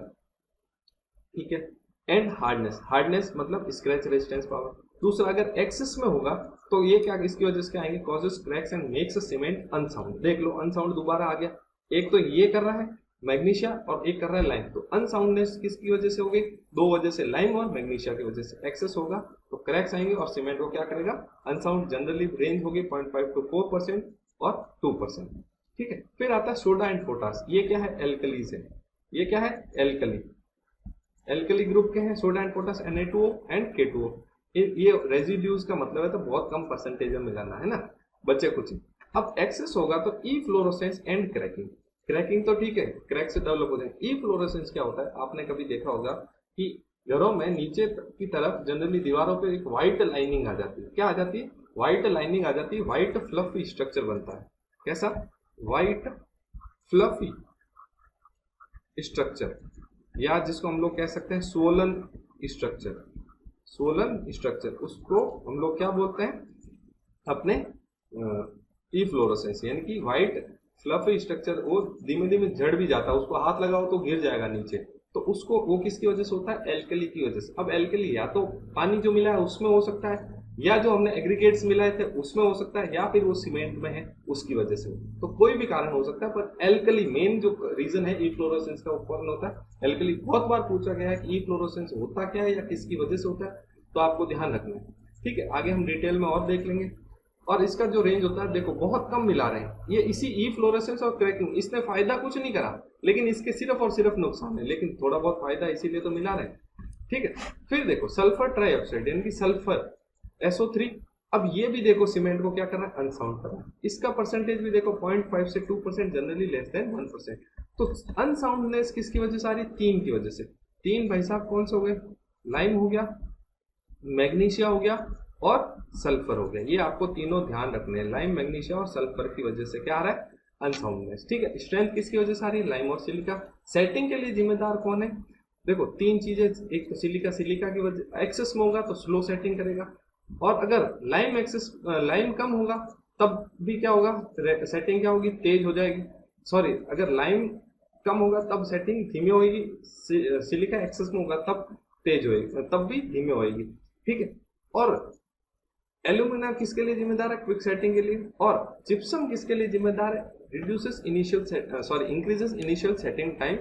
ठीक है। एंड हार्डनेस, हार्डनेस मतलब स्क्रैच रेजिस्टेंस पावर। दूसरा, अगर एक्सेस में होगा तो ये क्या, इसकी वजह से क्या आएंगे, causes cracks and makes a cement unsound. देख लो, अनसाउंड दोबारा आ गया, एक तो ये कर रहा है मैग्नीशिया और एक कर रहा है लाइम। तो अनसाउंडनेस किसकी वजह से होगी? दो वजह से, लाइम और मैग्नीशिया की वजह से। एक्सेस होगा तो क्रैक्स आएंगे और सीमेंट को क्या करेगा? अनसाउंड जनरली रेंज होगी 0.5 to 4% और 2%। ठीक है, फिर आता है सोडा एंड पोटास। ये क्या है? एल्कलीज है। ये क्या है? एल्कली। एल्कली ग्रुप के हैं soda and potash, Na2O and K2O। ये रेजिड्यूज का मतलब है तो बहुत कम परसेंटेज में मिलाना है ना, बचे कुछ ही। अब एक्सेस होगा तो ई फ्लोरोसेंस एंड क्रैकिंग। क्रैकिंग तो ठीक है, क्रैक से डेवलप हो जाएंगे। ई फ्लोरोसेंस क्या होता है? आपने कभी देखा होगा कि घरों में नीचे की तरफ जनरली दीवारों पे एक व्हाइट लाइनिंग आ जाती है। क्या आ जाती है? व्हाइट लाइनिंग आ जाती है, व्हाइट फ्लफी स्ट्रक्चर बनता है। कैसा? व्हाइट फ्लफी स्ट्रक्चर, या जिसको हम लोग कह सकते हैं सोलन स्ट्रक्चर। सोलन स्ट्रक्चर, उसको हम लोग क्या बोलते हैं अपने ई फ्लोरोसेंस, यानी कि व्हाइट फ्लफी स्ट्रक्चर। वो धीमे धीमे झड़ भी जाता है, उसको हाथ लगाओ तो गिर जाएगा नीचे। तो उसको वो किसकी वजह से होता है? एल्कली की वजह से। अब एल्कली या तो पानी जो मिला है उसमें हो सकता है, या जो हमने एग्रीगेट्स मिलाए थे उसमें हो सकता है, या फिर वो सीमेंट में है उसकी वजह से। तो कोई भी कारण हो सकता है, पर एल्कली मेन जो रीजन है ई फ्लोरोसेंस का कौन होता है? एल्कली। बहुत बार पूछा गया है कि ई फ्लोरोसेंस होता क्या है या किसकी वजह से होता है, तो आपको ध्यान रखना है। ठीक है, आगे हम डिटेल में और देख लेंगे। और इसका जो रेंज होता है देखो, बहुत कम मिला रहे हैं ये इसी ई फ्लोरेसेंस और क्रैकिंग। इसने फायदा कुछ नहीं करा, लेकिन इसके सिर्फ और सिर्फ नुकसान है, लेकिन थोड़ा बहुत फायदा इसीलिए तो मिला रहे हैं। ठीक है, फिर देखो सल्फर ट्राइऑक्साइड यानी कि सल्फर SO3। अब ये भी देखो सीमेंट को क्या कर रहा है? अनसाउंड कर रहा है। इसका परसेंटेज भी देखो 0.5 से 2%, जनरली लेस देन 1%। तो अनसाउंडनेस किसकी वजह से आ रही? तीन की वजह से। तीन भाई साहब कौन से हो गए? लाइम हो गया, मैग्नीशिया हो गया और सल्फर हो गया। ये आपको तीनों ध्यान रखने हैं। लाइम, मैग्नीशिया और सल्फर की वजह से क्या आ रहा है? अनसाउंडनेस। ठीक है, स्ट्रेंथ किसकी वजह से आ रही है? लाइम और सिलिका। सेटिंग के लिए जिम्मेदार कौन है? देखो तीन चीजें, एक तो सिलिका। सिलिका की वजह एक्सेस में होगा तो स्लो सेटिंग करेगा, और अगर लाइम कम होगा तब भी क्या होगा? सेटिंग क्या होगी? तेज हो जाएगी। सॉरी, अगर लाइम कम होगा तब सेटिंग धीमी होगी, सिलिका एक्सेस में होगा तब तेज होएगी, तब भी धीमे होएगी। ठीक है, और एल्यूमिना किसके लिए जिम्मेदार है? क्विक सेटिंग के लिए। और जिप्सम किसके लिए जिम्मेदार है? Reduces initial increases initial setting time.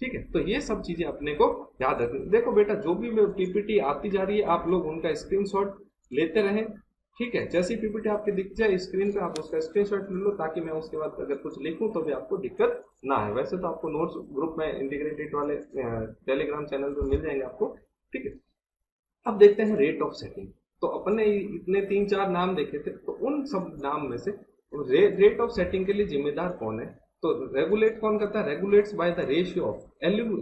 ठीक है, तो ये सब चीजें अपने को याद रखनी। देखो बेटा, जो भी पीपीटी आती जा रही है आप लोग उनका स्क्रीनशॉट लेते रहें। ठीक है, जैसी पीपीटी आपके दिख जाए स्क्रीन पे आप उसका स्क्रीनशॉट ले लो, ताकि मैं उसके बाद अगर कुछ लिखूं तो भी आपको दिक्कत ना है। वैसे तो आपको नोट्स ग्रुप में इंटीग्रेटेड वाले टेलीग्राम चैनल पे मिल जाएंगे आपको। ठीक है, अब देखते हैं रेट ऑफ सेटिंग। तो अपने इतने 3-4 नाम देखे थे, तो उन सब नाम में से रेट ऑफ सेटिंग के लिए जिम्मेदार कौन है? तो रेगुलेट कौन करता है? Regulates by the ratio of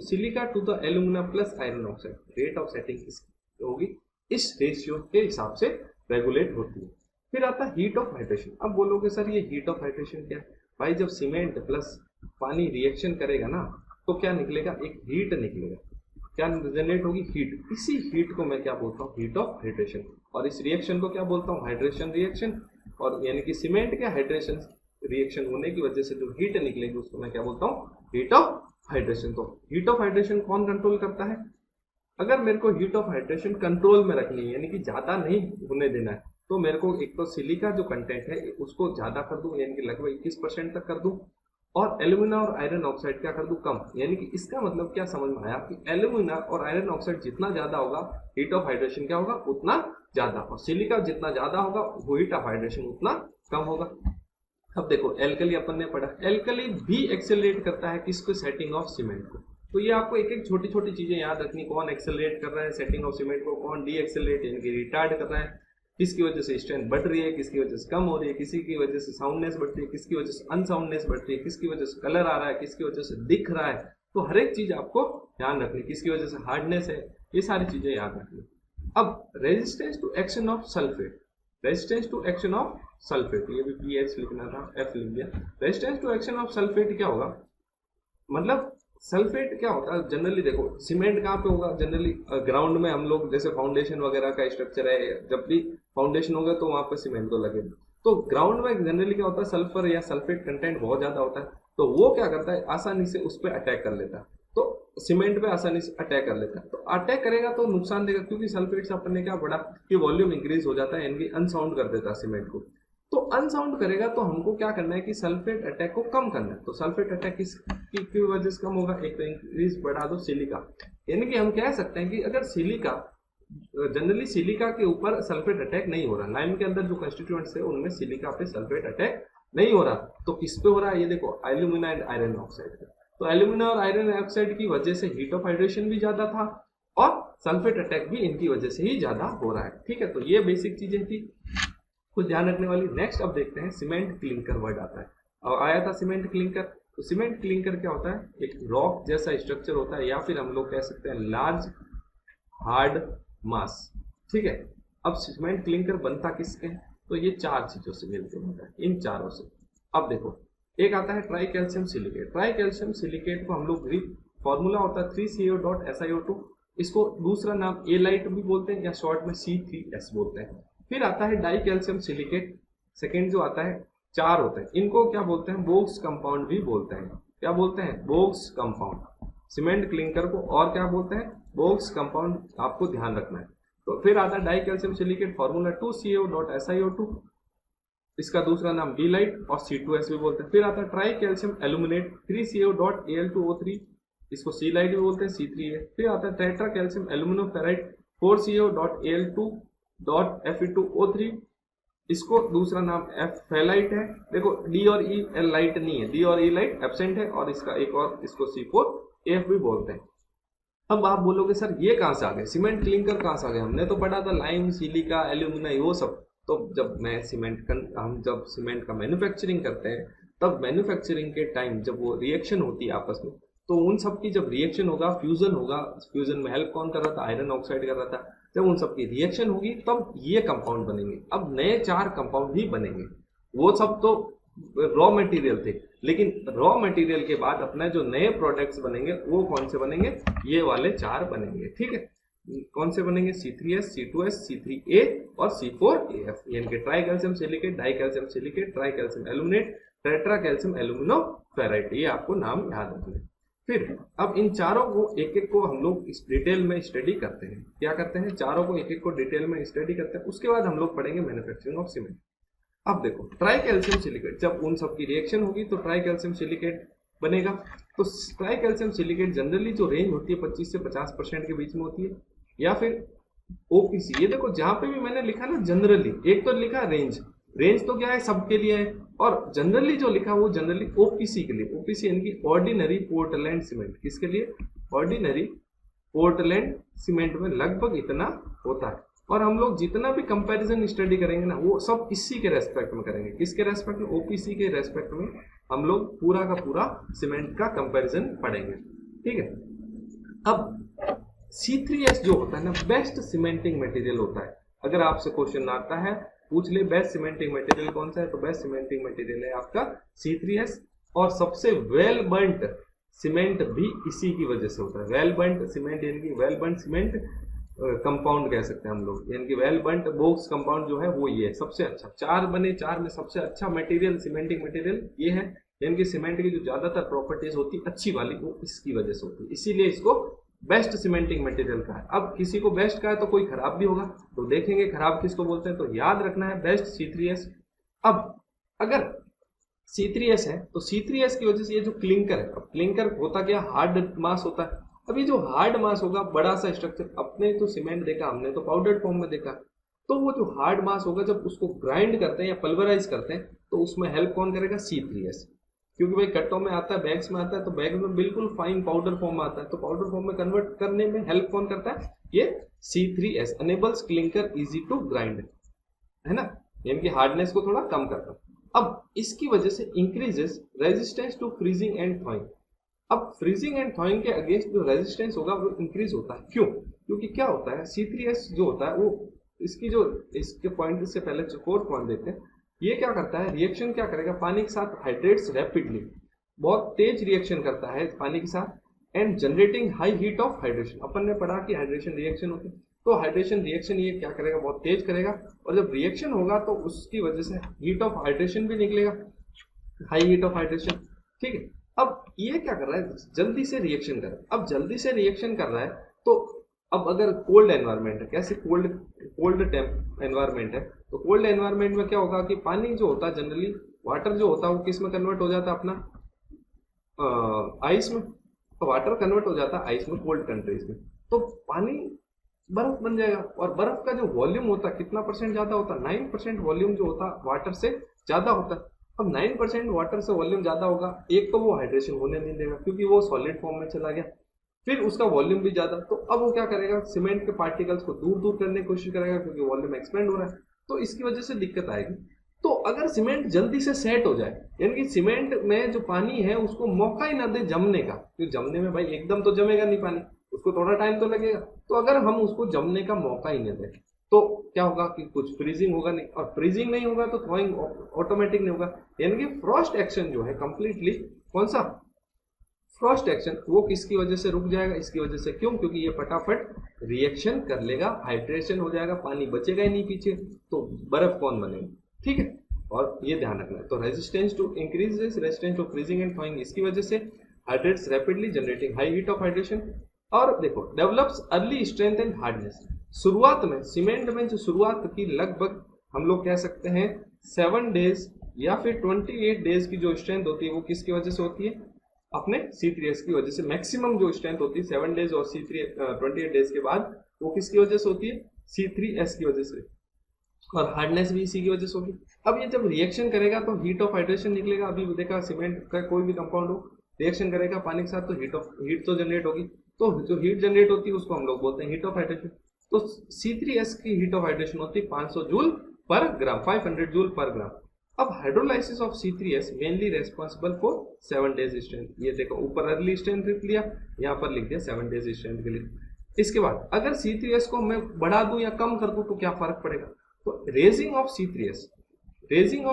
silica to the alumina plus iron oxide. Rate of setting किसकी होगी? इस रेशियो के हिसाब से रेगुलेट होती है। फिर आता है हीट ऑफ हाइड्रेशन। अब बोलोगे सर ये हीट ऑफ हाइड्रेशन क्या है? भाई जब सीमेंट प्लस पानी रिएक्शन करेगा ना, तो क्या निकलेगा? एक हीट निकलेगा। क्या जनरेट होगी? हीट। इसी हीट को मैं क्या बोलता हूँ? Heat of hydration. और इस रिएक्शन को क्या बोलता हूँ? Hydration reaction. और यानी कि सीमेंट के हाइड्रेशन रिएक्शन होने की वजह से जो हीट निकलेगी उसको मैं क्या बोलता हूँ? Heat of hydration. तो हीट ऑफ हाइड्रेशन कौन कंट्रोल करता है? अगर मेरे को हीट ऑफ हाइड्रेशन कंट्रोल में रखनी है, यानी कि ज्यादा नहीं होने देना है, तो मेरे को एक तो सिलिका जो कंटेंट है उसको ज्यादा कर दूं, यानी कि लगभग 21% तक कर दूं, और एल्यूमिना और आयरन ऑक्साइड क्या कर दूं? कम। यानी कि इसका मतलब क्या समझ में आया कि एल्यूमिना और आयरन ऑक्साइड जितना ज्यादा होगा हीट ऑफ हाइड्रेशन क्या होगा? उतना ज्यादा। और सिलिका जितना ज्यादा होगा वो हीट ऑफ हाइड्रेशन उतना कम होगा। अब देखो एल्कली अपन ने पढ़ा, एल्कली भी एक्सेलरेट करता है किसको? सेटिंग ऑफ सीमेंट को। तो ये आपको एक एक छोटी छोटी चीजें याद रखनी, कौन एक्सेलरेट कर रहा है सेटिंग ऑफ सीमेंट को, कौन डी एक्सेलरेट यानी कि रिटार्ड कर रहा है, किसकी वजह से स्ट्रेंथ बढ़ रही है, किसकी वजह से कम हो रही है, किसी की वजह से साउंडनेस बढ़ रही है, किसकी वजह से अनसाउंडनेस बढ़ रही है, किसकी वजह से कलर आ रहा है, किसकी वजह से दिख रहा है। तो हर एक चीज आपको ध्यान रखनी, किसकी वजह से हार्डनेस है, ये सारी चीजें याद रखनी। अब resistance to action of sulphate. Resistance to action of sulphate, ये भी पीएच लिखना था, एफ लिख दिया। Resistance to action of sulphate क्या होगा? मतलब सल्फेट क्या होता है? जनरली देखो सीमेंट कहाँ पे होगा? जनरली ग्राउंड में। हम लोग जैसे फाउंडेशन वगैरह का स्ट्रक्चर है, जब भी फाउंडेशन होगा तो वहां पे सीमेंट तो लगेगा। तो ग्राउंड में जनरली क्या होता है? सल्फर या सल्फेट कंटेंट बहुत ज्यादा होता है, तो वो क्या करता है? आसानी से उस पर अटैक कर लेता है। तो सीमेंट पे आसानी से अटैक कर लेता है, तो अटैक करेगा तो नुकसान देगा, क्योंकि सल्फेट से अपन ने क्या पढ़ा कि वॉल्यूम इंक्रीज हो जाता है, यानी अनसाउंड कर देता है सीमेंट को। तो अनसाउंड करेगा तो हमको क्या करना है कि सल्फेट अटैक को कम करना है। तो सल्फेट अटैक की वजह से कम होगा, एक तो इंक्रीज बढ़ा दो सिलिका, यानी कि हम कह सकते हैं कि अगर सिलिका, जनरली सिलिका के ऊपर सल्फेट अटैक नहीं हो रहा, लाइम के अंदर जो कंस्टिट्यूएंट्स है उनमें सिलिका पे सल्फेट अटैक नहीं हो रहा, तो किस पे हो रहा है, ये देखो एल्यूमिना एंड आयरन ऑक्साइड पे। तो एल्यूमिना और आयरन ऑक्साइड की वजह से हीट ऑफ हाइड्रेशन भी ज्यादा था और सल्फेट अटैक भी इनकी वजह से ही ज्यादा हो रहा है। ठीक है, तो ये बेसिक चीजें थी कुछ ध्यान रखने वाली। नेक्स्ट अब देखते हैं सीमेंट क्लिंकर वर्ड आता है। अब आया था सीमेंट क्लिंकर, तो सीमेंट क्लिंकर क्या होता है, एक रॉक जैसा स्ट्रक्चर होता है, या फिर हम लोग कह सकते हैं लार्ज हार्ड मास। ठीक है, अब सीमेंट क्लिंकर बनता किसके, तो ये चार चीजों से मिलकर बनता है, इन चारों से। अब देखो, एक आता है try calcium silicate. Try calcium silicate को हम लोग ग्रीक फॉर्मूला होता है 3CO.SiO2, इसको दूसरा नाम ए लाइट भी बोलते हैं या शॉर्ट में C3S बोलते हैं। फिर आता है डाई कैल्शियम सिलिकेट, सेकेंड जो आता है, चार होते हैं, इनको क्या बोलते हैं, बोक्स कंपाउंड भी बोलते हैं। क्या बोलते हैं, बोक्स कंपाउंड। सीमेंट क्लिंकर को और क्या बोलते हैं, बोक्स कंपाउंड, आपको ध्यान रखना है। तो फिर आता है die calcium silicate, formula 2CO.SiO2, इसका दूसरा नाम बी लाइट और C2S भी बोलते हैं। फिर आता है ट्राई कैल्शियम एल्यूमिनेट 3CO.Al2O3, इसको सी लाइट भी बोलते हैं, C3A। फिर आता है tetra calcium alumino ferrite 4CO.Al2.Fe2O3, इसको दूसरा नाम फेलाइट है। देखो डी और ई लाइट नहीं है, डी और ई लाइट एब्सेंट है, और इसका एक और, इसको C4AF भी बोलते हैं। अब आप बोलोगे सर ये कहां से आ गए, सीमेंट क्लिंकर कहां से आ गए, हमने तो पढ़ा था लाइम, सिलिका, एल्यूमिना, वो सब। तो जब हम जब सीमेंट का मैन्युफैक्चरिंग करते हैं, तब मैन्युफैक्चरिंग के टाइम जब वो रिएक्शन होती है आपस में, तो उन सब की जब रिएक्शन होगा, फ्यूजन होगा, फ्यूजन में हेल्प कौन कर रहा था, आयरन ऑक्साइड कर रहा था, जब उन सब की रिएक्शन होगी तब ये कंपाउंड बनेंगे। अब नए चार कंपाउंड ही बनेंगे, वो सब तो रॉ मटेरियल थे, लेकिन रॉ मटेरियल के बाद अपने जो नए प्रोडक्ट्स बनेंगे वो कौन से बनेंगे, ये वाले चार बनेंगे। ठीक है, कौन से बनेंगे, C3S, C2S, C3A और C4AF, यानी कि try calcium silicate, die calcium silicate, try calcium aluminate, tetra calcium alumino ferrite, ये आपको नाम याद रखना। फिर अब इन चारों को एक एक को हम लोग इस डिटेल में स्टडी करते हैं। क्या करते हैं, चारों को एक एक को डिटेल में स्टडी करते हैं, उसके बाद हम लोग पढ़ेंगे मैन्युफैक्चरिंग ऑफ सीमेंट। अब देखो, ट्राई कैल्शियम सिलिकेट, जब उन सब की रिएक्शन होगी तो ट्राई कैल्शियम सिलिकेट बनेगा। तो ट्राई कैल्शियम सिलिकेट जनरली जो रेंज होती है 25 से 50% के बीच में होती है, या फिर OPC। ये देखो जहां पे भी मैंने लिखा ना जनरली, एक तो लिखा रेंज, रेंज तो क्या है, सबके लिए है, और जनरली जो लिखा वो जनरली OPC के लिए, OPC यानी कि ऑर्डिनरी पोर्टलैंड सीमेंट, किसके लिए, ऑर्डिनरी पोर्टलैंड सीमेंट में लगभग इतना होता है। और हम लोग जितना भी कंपैरिजन स्टडी करेंगे ना, वो सब इसी के रेस्पेक्ट में करेंगे, किसके रेस्पेक्ट में, OPC के रेस्पेक्ट में हम लोग पूरा का पूरा सीमेंट का कंपैरिजन पढ़ेंगे। ठीक है, अब C3S जो होता है ना, बेस्ट सीमेंटिंग मटेरियल होता है। अगर आपसे क्वेश्चन आता है, पूछ ले बेस्ट सीमेंटिंग मटेरियल कौन सा है, तो बेस्ट सीमेंटिंग मटेरियल है आपका C3S। और सबसे वेल बर्न्ट सीमेंट भी इसी की वजह से होता है। वेल बर्न्ट सीमेंट यानी कि वेल बर्न्ट सीमेंट कंपाउंड कह सकते हैं हम लोग, यानी कि वेल बर्न्ट बोक्स कंपाउंड जो है वो ये है सबसे अच्छा। चार बने, चार में सबसे अच्छा मटेरियल सीमेंटिंग मटेरियल ये है, यानी कि सीमेंट की जो ज्यादातर प्रॉपर्टीज होती है अच्छी वाली, वो इसकी वजह से होती है, इसीलिए इसको बेस्ट सीमेंटिंग मटेरियल का है। अब किसी को बेस्ट का है तो कोई खराब भी होगा, तो देखेंगे खराब किसको बोलते हैं, तो याद रखना है बेस्ट C3S। अब अगर C3S है तो C3S की वजह से ये जो क्लिंकर है, अब क्लिंकर होता क्या, हार्ड मास होता है। अभी जो हार्ड मास होगा, बड़ा सा स्ट्रक्चर, अपने तो सीमेंट देखा हमने, तो पाउडर्ड फॉर्म में देखा, तो वो जो हार्ड मास होगा जब उसको ग्राइंड करते हैं या पल्वराइज करते हैं, तो उसमें हेल्प कौन करेगा, C3S। क्योंकि भाई कट्टों में आता है, बैग्स में आता है, तो बैग में बिल्कुल फाइन पाउडर फॉर्म में आता है, तो पाउडर फॉर्म में कन्वर्ट करने में हेल्प कौन करता है, ये C3S enables clinker easy to grind, है ना, यानी कि हार्डनेस को थोड़ा कम करता है। अब इसकी वजह से increases resistance to freezing and thawing. अब फ्रीजिंग एंड थॉइंग के अगेंस्ट जो रेजिस्टेंस होगा वो इंक्रीज होता है। क्यों, क्योंकि क्या होता है, C3S जो होता है वो इसकी जो, इसके पॉइंट से पहले फोर्थ पॉइंट देखते हैं, ये क्या करता है, रिएक्शन क्या करेगा, पानी के साथ हाइड्रेट्स रैपिडली, बहुत तेज रिएक्शन करता है पानी के साथ, and generating high heat of hydration. अपन ने पढ़ा कि हाइड्रेशन रिएक्शन होती है, तो हाइड्रेशन रिएक्शन ये क्या करेगा, बहुत तेज करेगा, और जब रिएक्शन होगा तो उसकी वजह से हीट ऑफ हाइड्रेशन भी निकलेगा, हाई हीट ऑफ हाइड्रेशन। ठीक है, अब ये क्या कर रहा है, जल्दी से रिएक्शन कर रहा है। अब जल्दी से रिएक्शन कर रहा है तो अब अगर कोल्ड एनवायरनमेंट है, कैसे कोल्ड टेम्प एनवायरनमेंट है, तो कोल्ड एनवायरनमेंट में क्या होगा कि पानी जो होता है जनरली, वाटर जो होता है वो किस में कन्वर्ट हो जाता है अपना, आइस में। तो वाटर कन्वर्ट हो जाता है आइस में कोल्ड कंट्रीज में, तो पानी बर्फ बन जाएगा। और बर्फ का जो वॉल्यूम होता है कितना परसेंट ज्यादा होता है, 9% वॉल्यूम जो होता है वाटर से ज्यादा होता है। अब 9% वाटर से वॉल्यूम ज्यादा होगा, एक तो वो हाइड्रेशन होने नहीं देगा क्योंकि वो सॉलिड फॉर्म में चला गया, फिर उसका वॉल्यूम भी ज्यादा, तो अब वो क्या करेगा, सीमेंट के पार्टिकल्स को दूर दूर करने की कोशिश करेगा क्योंकि वॉल्यूम एक्सपेंड हो रहा है, तो इसकी वजह से दिक्कत आएगी। तो अगर सीमेंट जल्दी से सेट हो जाए, यानी कि सीमेंट में जो पानी है उसको मौका ही ना दे जमने का, क्योंकि जमने में भाई एकदम तो जमेगा नहीं पानी, उसको थोड़ा टाइम तो लगेगा, तो अगर हम उसको जमने का मौका ही नहीं दें तो क्या होगा कि कुछ फ्रीजिंग होगा नहीं, और फ्रीजिंग नहीं होगा तो थ्रोइंग ऑटोमेटिक नहीं होगा, यानी कि फ्रॉस्ट एक्शन जो है कंप्लीटली, कौन सा फ्रॉस्ट एक्शन, वो किसकी वजह से रुक जाएगा, इसकी वजह से। क्यों? क्योंकि ये फटाफट रिएक्शन कर लेगा, हाइड्रेशन हो जाएगा, पानी बचेगा ही नहीं पीछे, तो बर्फ कौन बनेगा, ठीक है। और ये ध्यान रखना है। तो resistance to increases resistance to freezing and thawing, इसकी वजह से hydrates rapidly generating high heat of hydration. और देखो develops early strength and hardness, शुरुआत में सीमेंट में जो शुरुआत की लगभग हम लोग कह सकते हैं 7 डेज या फिर 28 डेज की जो स्ट्रेंथ होती है वो किसकी वजह से होती है, अपने C3S की वजह से। मैक्सिमम जो स्ट्रेंथ होती है 7 डेज और 28 डेज के बाद वो किसकी वजह से होती है, C3S की वजह से, और हार्डनेस भी इसी की वजह से होगी। अब ये जब रिएक्शन करेगा तो हीट ऑफ हाइड्रेशन निकलेगा। अभी देखा सीमेंट का कोई भी कंपाउंड हो रिएक्शन करेगा पानी के साथ तो हीट तो जनरेट होगी, तो जो हीट जनरेट होती है उसको हम लोग बोलते हैं हीट ऑफ हाइड्रेशन। तो C3S की हीट ऑफ हाइड्रेशन होती है 500 जूल पर ग्राम, 500 जूल पर ग्राम। अब hydrolysis of C3S mainly responsible for 7 days strength, ये देखो ऊपर अर्ली स्ट्रेंथ लिख लिया, यहाँ पर लिख दिया 7 डेज स्ट्रेंथ के लिए। इसके बाद अगर C3S को मैं बढ़ा दूं या कम कर दूं तो क्या फर्क पड़ेगा, तो raising of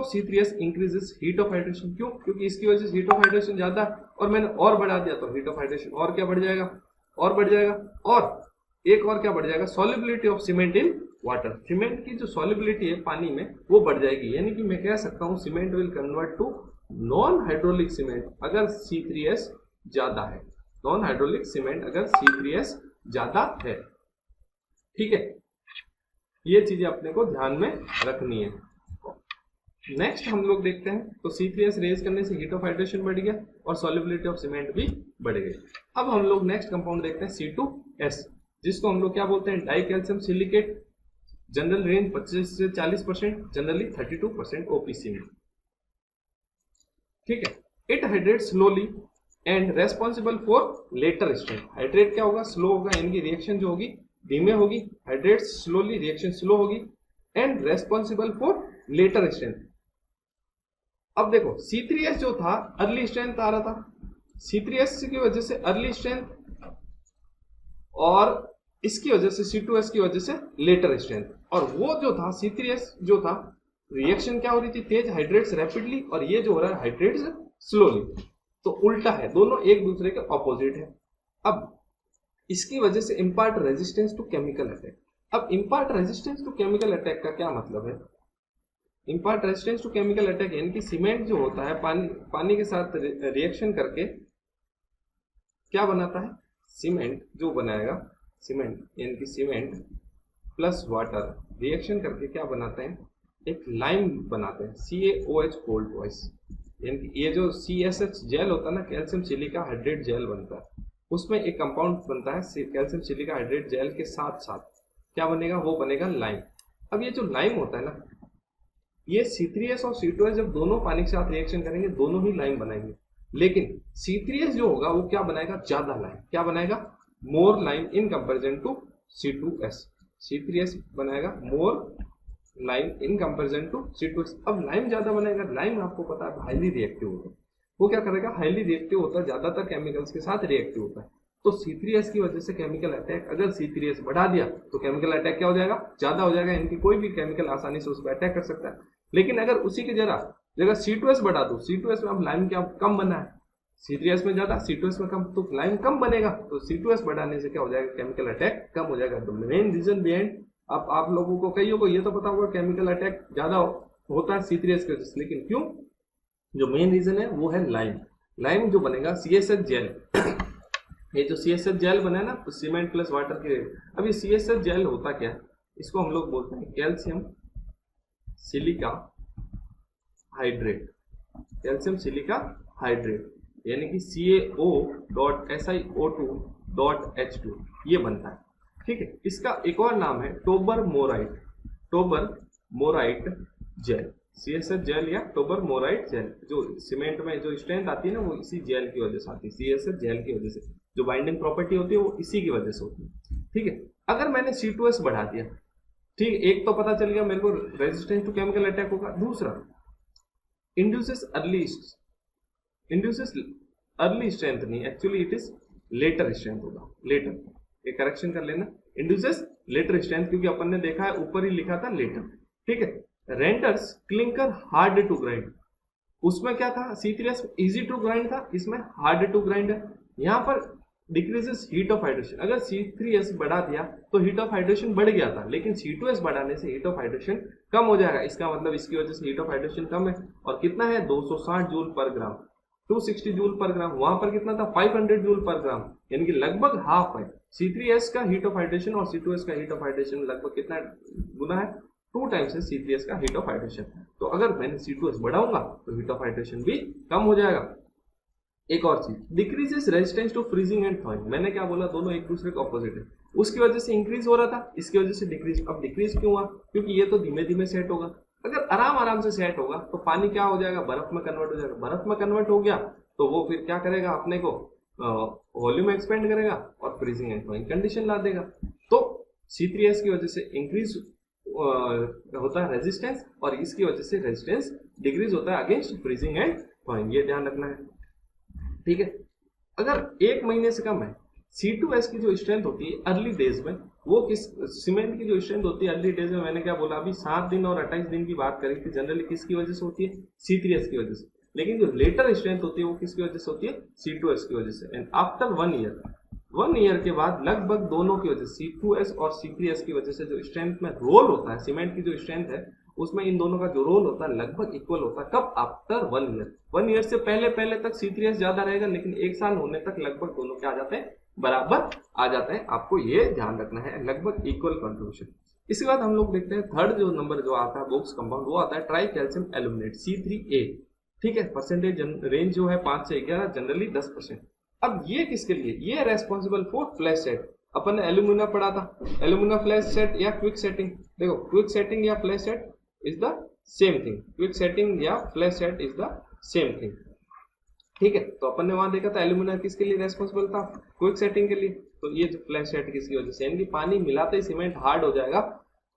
C3S increases heat of hydration. क्यों? क्योंकि इसकी वजह से हीट ऑफ हाइड्रेशन ज्यादा, और मैंने और बढ़ा दिया तो हीट ऑफ हाइड्रेशन और क्या बढ़ जाएगा, और एक और क्या बढ़ जाएगा, solubility of cement in water, cement की जो सॉल्युबिलिटी है पानी में वो बढ़ जाएगी, यानी कि मैं कह सकता हूं cement will convert to non hydraulic cement अगर C3S ज्यादा है, नॉन हाइड्रोलिक सीमेंट अगर C3S ज्यादा है, ठीक है। ये चीजें अपने को ध्यान में रखनी है। नेक्स्ट हम लोग देखते हैं, तो C3S रेज करने से हीट ऑफ हाइड्रेशन बढ़ गया और सॉल्युबिलिटी ऑफ सीमेंट भी बढ़ गई। अब हम लोग नेक्स्ट कंपाउंड देखते हैं C2S, जिसको हम लोग क्या बोलते हैं, dicalcium silicate. General range 25 से 40%, जनरली 32% OPC में, ठीक है। It hydrate slowly and responsible for later strength. Hydrate क्या होगा, स्लो होगा, यानी कि रिएक्शन जो होगी धीमे होगी, हाइड्रेट स्लोली रिएक्शन स्लो होगी, and responsible for later strength. अब देखो C3S जो था अर्ली स्ट्रेंथ आ रहा था, C3S की वजह से अर्ली स्ट्रेंथ, और इसकी वजह से C2S की वजह से लेटर स्ट्रेंथ। और वो जो था C3S जो था रिएक्शन क्या हो रही थी, तेज, हाइड्रेट्स रैपिडली, और ये जो हो रहा है हाइड्रेट्स स्लोली, तो उल्टा है, दोनों एक दूसरे के ऑपोजिट है। अब इसकी वजह से impart resistance to chemical attack. अब impart resistance to chemical attack का क्या मतलब है, impart resistance to chemical attack यानी कि सीमेंट जो होता है पानी के साथ रिएक्शन करके क्या बनाता है, सीमेंट जो बनाएगा, सीमेंट यानी कि सीमेंट प्लस वाटर रिएक्शन करके क्या बनाते हैं, एक लाइम बनाते हैं, CaOH कोल्ड वॉइस, यानी कि ये जो CSH जेल होता है ना, कैल्शियम सिलिका हाइड्रेट जेल बनता है, उसमें एक कंपाउंड बनता है कैल्शियम सिलिका हाइड्रेट जेल के साथ साथ क्या बनेगा, वो बनेगा लाइम। अब ये जो लाइम होता है ना, ये C3S और C2S जब दोनों पानी के साथ रिएक्शन करेंगे दोनों ही लाइम बनाएंगे, लेकिन C3S जो होगा वो क्या बनाएगा, ज्यादा लाइम, क्या बनाएगा, more lime in comparison to C2S। C3S बनाएगा more lime in comparison to C2S। अब लाइम ज्यादा बनाएगा, लाइम आपको पता है हाईली रिएक्टिव होता है, वो क्या करेगा, हाईली रिएक्टिव होता है, ज्यादातर केमिकल्स के साथ रिएक्टिव होता है। तो C3S की वजह से केमिकल अटैक, अगर C3S बढ़ा दिया तो केमिकल अटैक क्या हो जाएगा, ज्यादा हो जाएगा, इनकी कोई भी केमिकल आसानी से उस पर अटैक कर सकता है। लेकिन अगर उसी की जगह C2S बढ़ा दो, C2S में अब लाइम क्या कम बना है, C3S में ज्यादा C2S में कम, तो लाइम कम बनेगा, तो C2S बढ़ाने से क्या हो जाएगा, केमिकल अटैक कम हो जाएगा। तो मेन रीजन बिहाइंड, अब आप लोगों को कईयों को ये तो पता होगा केमिकल अटैक ज्यादा होता है C3S की वजह से, लेकिन क्यों, जो मेन रीजन है वो है लाइम। लाइम जो बनेगा CSH जेल ये जो CSH जेल बना है ना सीमेंट प्लस वाटर के, अब ये CSH जेल होता क्या है, इसको हम लोग बोलते हैं calcium silica hydrate, calcium silica hydrate, यानी कि CaO.SiO2.H2 ये बनता है। ठीक है, इसका एक और नाम है टोबर मोराइट जेल, CSH जेल या टोबर मोराइट जेल। जो सीमेंट में जो स्ट्रेंथ आती है ना वो इसी जेल की वजह से आती है, CSH जेल की वजह से, जो बाइंडिंग प्रॉपर्टी होती है वो इसी की वजह से होती है। ठीक है, अगर मैंने C2S बढ़ा दिया, ठीक, एक तो पता चल गया मेरे को रेजिस्टेंस टू केमिकल अटैक होगा, दूसरा इंड्यूसेस अर्ली स्ट्रेंथ नहीं, actually it is later strength होगा, लेटर, ये करेक्शन कर लेना, इंड्यूसेस लेटर स्ट्रेंथ, क्योंकि अपन ने देखा है ऊपर ही लिखा था लेटर। ठीक है, renders clinker hard to grind, उसमें क्या था C3S इजी टू ग्राइंड था, इसमें हार्ड टू ग्राइंड है। यहाँ पर डिक्रीजेस हीट ऑफ हाइड्रेशन, अगर C3S बढ़ा दिया तो हीट ऑफ हाइड्रेशन बढ़ गया था, लेकिन C2S बढ़ाने से हीट ऑफ हाइड्रेशन कम हो जाएगा, इसका मतलब इसकी वजह से हीट ऑफ हाइड्रेशन कम है। और कितना है 260 जूल पर ग्राम, 260 जूल पर ग्राम, वहां पर कितना था 500 जूल पर ग्राम, यानी कि लगभग हाफ है। C3S का हीट ऑफ हाइड्रेशन और C2S का हीट ऑफ हाइड्रेशन लगभग कितना गुना है, 2 टाइम्स है C3S का हीट ऑफ हाइड्रेशन। तो अगर मैंने C2S बढ़ाऊंगा तो हीट ऑफ हाइड्रेशन भी कम हो जाएगा। एक और चीज, decreases resistance to freezing and thawing, मैंने क्या बोला, दोनों एक दूसरे के ऑपोजिट है, उसकी वजह से इंक्रीज हो रहा था, इसकी वजह से डिक्रीज। अब डिक्रीज क्यों हुआ, क्योंकि ये तो धीमे धीमे सेट होगा, अगर आराम आराम से सेट होगा तो पानी क्या हो जाएगा, बर्फ में कन्वर्ट हो जाएगा, बर्फ में कन्वर्ट हो गया तो वो फिर क्या करेगा, अपने को वॉल्यूम एक्सपेंड करेगा और फ्रीजिंग एंड थॉइंग कंडीशन ला देगा। तो C3S की वजह से इंक्रीज होता है रेजिस्टेंस और इसकी वजह से रेजिस्टेंस डिक्रीज होता है अगेंस्ट फ्रीजिंग एंड थॉइंग, ये ध्यान रखना है। ठीक है, अगर 1 महीने से कम है, C2S की जो स्ट्रेंथ होती है अर्ली डेज में, वो किस सीमेंट की जो स्ट्रेंथ होती है अर्ली डेज में, मैंने क्या बोला अभी 7 दिन और 28 दिन की बात करी थी, जनरली किसकी वजह से होती है, C3S की वजह से, लेकिन जो लेटर स्ट्रेंथ होती है वो किसकी वजह से होती है, C2S की वजह से। एंड आफ्टर 1 ईयर के बाद लगभग दोनों की वजह से C2S और C3S की वजह से जो स्ट्रेंथ में रोल होता है, सीमेंट की जो स्ट्रेंथ है उसमें इन दोनों का जो रोल होता है लगभग इक्वल होता है। कब, आफ्टर 1 ईयर, 1 ईयर से पहले तक C3S ज्यादा रहेगा, लेकिन 1 साल होने तक लगभग दोनों क्या आ जाते हैं, बराबर आ जाते हैं। आपको ये ध्यान रखना है, लगभग इक्वल कंट्रीब्यूशन। इसके बाद हम लोग देखते हैं थर्ड जो नंबर जो आता है बॉक्स कंपाउंड, वो आता है ट्राई कैल्शियम एल्यूमिनेट C3A। ठीक है, परसेंटेज रेंज जो है 5 से 11, जनरली 10%। अब ये किसके लिए, ये रेस्पॉन्सिबल फॉर फ्लैश सेट, अपन ने एल्यूमिना पढ़ा था, एल्यूमिना फ्लैश सेट या क्विक सेटिंग, देखो क्विक सेटिंग या flash set is the same thing, quick setting या flash set is the same thing. ठीक है, तो अपन ने वहां देखा था एल्यूमिना किसके लिए रेस्पॉन्सिबल था, क्विक सेटिंग के लिए। तो ये जो फ्लैश सेट किसकी वजह से, यानी कि पानी मिलाते ही सीमेंट हार्ड हो जाएगा,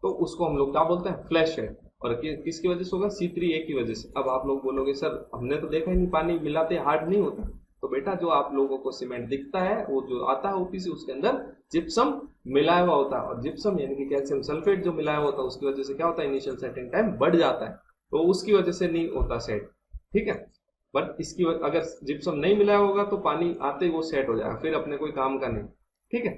तो उसको हम लोग क्या बोलते हैं, फ्लैश सेट। और किसकी वजह से होगा, C3A की वजह से। अब आप लोग बोलोगे सर हमने तो देखा ही नहीं पानी मिलाते हार्ड नहीं होता, तो बेटा जो आप लोगों को सीमेंट दिखता है वो जो आता है OPC, उसके अंदर जिप्सम मिलाया हुआ होता है, और जिप्सम यानी कि कैल्शियम सल्फेट जो मिलाया हुआ होता है उसकी वजह से क्या होता है, इनिशियल सेटिंग टाइम बढ़ जाता है, तो उसकी वजह से नहीं होता सेट। ठीक है, बट इसकी अगर जिप्सम नहीं मिलाया होगा तो पानी आते ही वो सेट हो जाएगा, फिर अपने कोई काम का नहीं। ठीक है,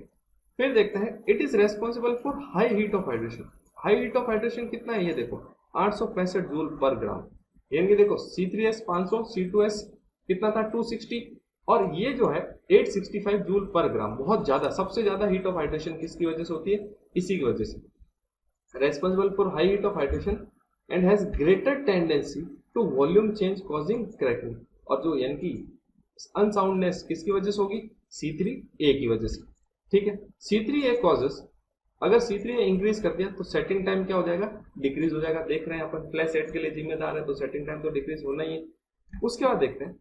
फिर देखते हैं it is responsible for high heat of hydration. High heat of hydration कितना है, ये देखो 865 जूल पर ग्राम, यानी कि देखो C3S 500, C2S कितना था 260, और ये जो है 865 जूल पर ग्राम, बहुत ज्यादा, सबसे ज्यादा हीट ऑफ हाइड्रेशन किसकी वजह से होती है, इसी की वजह से। Responsible for high heat of hydration and has greater tendency to volume change causing cracking, और जो यानी कि अनसाउंडनेस किसकी वजह से होगी, C3A की वजह से। ठीक है, C3A कॉजेस, अगर C3A इंक्रीज कर दिया तो सेटिंग टाइम क्या हो जाएगा, डिक्रीज हो जाएगा। देख रहे हैं अपन फ्लैश सेट के लिए जिम्मेदार है, तो सेटिंग टाइम तो डिक्रीज होना ही है। उसके बाद देखते हैं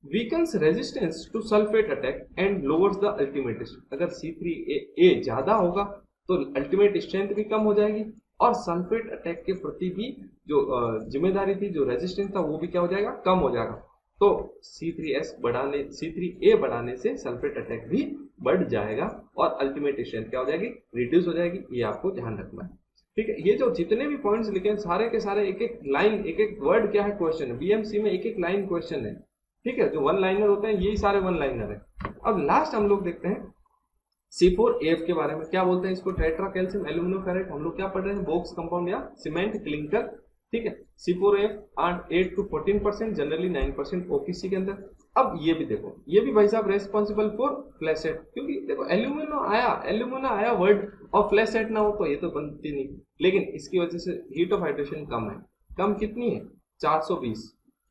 weakens resistance to sulphate attack and lowers the ultimate strength. अगर C3A ज्यादा होगा तो अल्टीमेट स्ट्रेंथ भी कम हो जाएगी, और सल्फेट अटैक के प्रति भी जो जिम्मेदारी थी, जो रेजिस्टेंस था, वो भी क्या हो जाएगा, कम हो जाएगा। तो C3A बढ़ाने से सल्फेट अटैक भी बढ़ जाएगा और अल्टीमेट स्ट्रेंथ क्या हो जाएगी, रिड्यूस हो जाएगी। ये आपको ध्यान रखना है। ठीक है, ये जो जितने भी पॉइंट्स लिखे हैं सारे के सारे एक एक लाइन, एक एक वर्ड क्या है क्वेश्चन है, BMC में एक एक लाइन क्वेश्चन है। ठीक है, जो 1 लाइनर होते हैं यही सारे 1 लाइनर है। अब लास्ट हम लोग देखते हैं C4AF के बारे में, क्या बोलते हैं इसको, टेट्रा कैल्शियम एल्यूमिनो फेरेट। हम लोग क्या पढ़ रहे हैं, बॉक्स कंपाउंड या सीमेंट क्लिंकर। ठीक है। C4F 8 to 14%, जनरली 9% OPC के अंदर। अब ये भी देखो, ये भी भाई साहब रेस्पॉन्सिबल फॉर फ्लैश सेट, क्योंकि देखो एल्यूमिनो आया वर्ड, और फ्लैश सेट ना हो तो ये तो बनती नहीं, लेकिन इसकी वजह से हीट ऑफ हाइड्रेशन कम है। कम कितनी है? 420,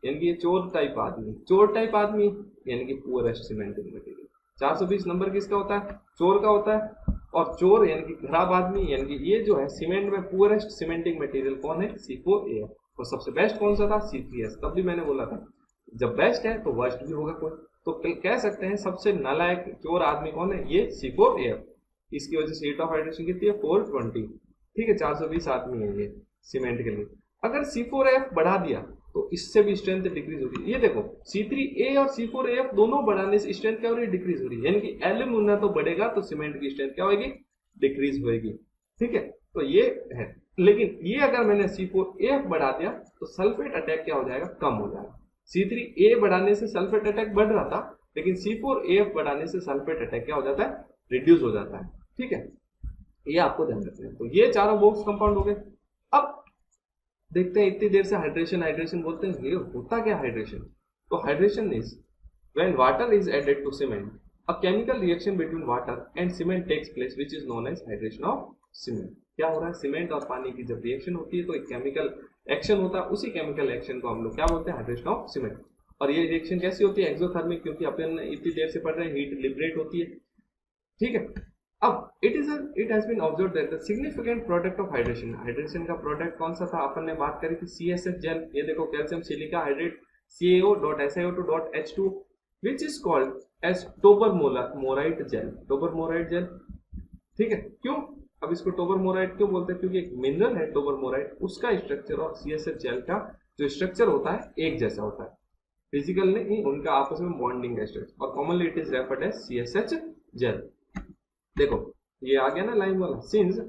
यानी कि ये चोर टाइप आदमी यानी कि पुअरेस्ट सीमेंटिंग मटेरियल। 420 नंबर किसका होता है? चोर का होता है। और चोर यानी कि खराब आदमी, यानी कि ये जो है सीमेंट में पुअरेस्ट सीमेंटिंग मटेरियल कौन है? C4AF। और सबसे बेस्ट कौन सा था? C3S। तब भी मैंने बोला था जब बेस्ट है तो वर्स्ट भी होगा कोई, तो कह सकते हैं सबसे नालायक चोर आदमी कौन है? ये C4AF। इसकी वजह से हीट ऑफ हाइड्रेशन कितनी है? 420। ठीक है, 420 आदमी है ये सीमेंट के लिए। अगर C4AF बढ़ा दिया तो इससे भी स्ट्रेंथ डिक्रीज हो रही है। ये देखो C3A और C4AF दोनों बढ़ाने से स्ट्रेंथ क्या हो रही है? डिक्रीज हो रही है, यानी कि एल्यूमिना तो बढ़ेगा तो सीमेंट की स्ट्रेंथ क्या होगी? डिक्रीज होगी। ठीक है, तो ये है। लेकिन ये अगर मैंने C4AF बढ़ा दिया तो सल्फेट अटैक क्या हो जाएगा? कम हो जाएगा। C3A बढ़ाने से सल्फेट अटैक बढ़ रहा था, लेकिन C4AF बढ़ाने से सल्फेट अटैक क्या हो जाता है? रिड्यूस हो जाता है। ठीक है, ये आपको ध्यान रखना है। तो ये चारों बॉक्स कंपाउंड हो गए। अब देखते हैं, इतनी देर से हाइड्रेशन बोलते हैं, ये होता क्या हाइड्रेशन? तो hydration is when water is added to cement, a chemical reaction between water and cement takes place which is known as hydration of cement. क्या हो रहा है? सीमेंट और पानी की जब रिएक्शन होती है तो एक केमिकल एक्शन होता है, उसी केमिकल एक्शन को हम लोग क्या बोलते हैं? Hydration of cement. और ये रिएक्शन कैसी होती है? एक्सोथर्मिक, क्योंकि अपन इतनी देर से पढ़ रहे हैं, हीट लिबरेट होती है। ठीक है, अब it has been observed that the significant product of hydration का प्रोडक्ट कौन सा था? अपन ने बात करी थी CSH जेल। ये देखो, calcium silica hydrate CaO.SiO2.H2 which is called as tobermorite gel. ठीक है, क्यों? अब इसको टोबरमोराइट क्यों बोलते हैं? क्योंकि एक मिनरल है टोबरमोराइट, उसका स्ट्रक्चर और CSH जेल का जो स्ट्रक्चर होता है एक जैसा होता है, फिजिकल नहीं, उनका आपस में बॉन्डिंग है स्ट्रक्चर, और commonly it is referred as CSH gel. देखो ये आ गया ना लाइम वाला। Since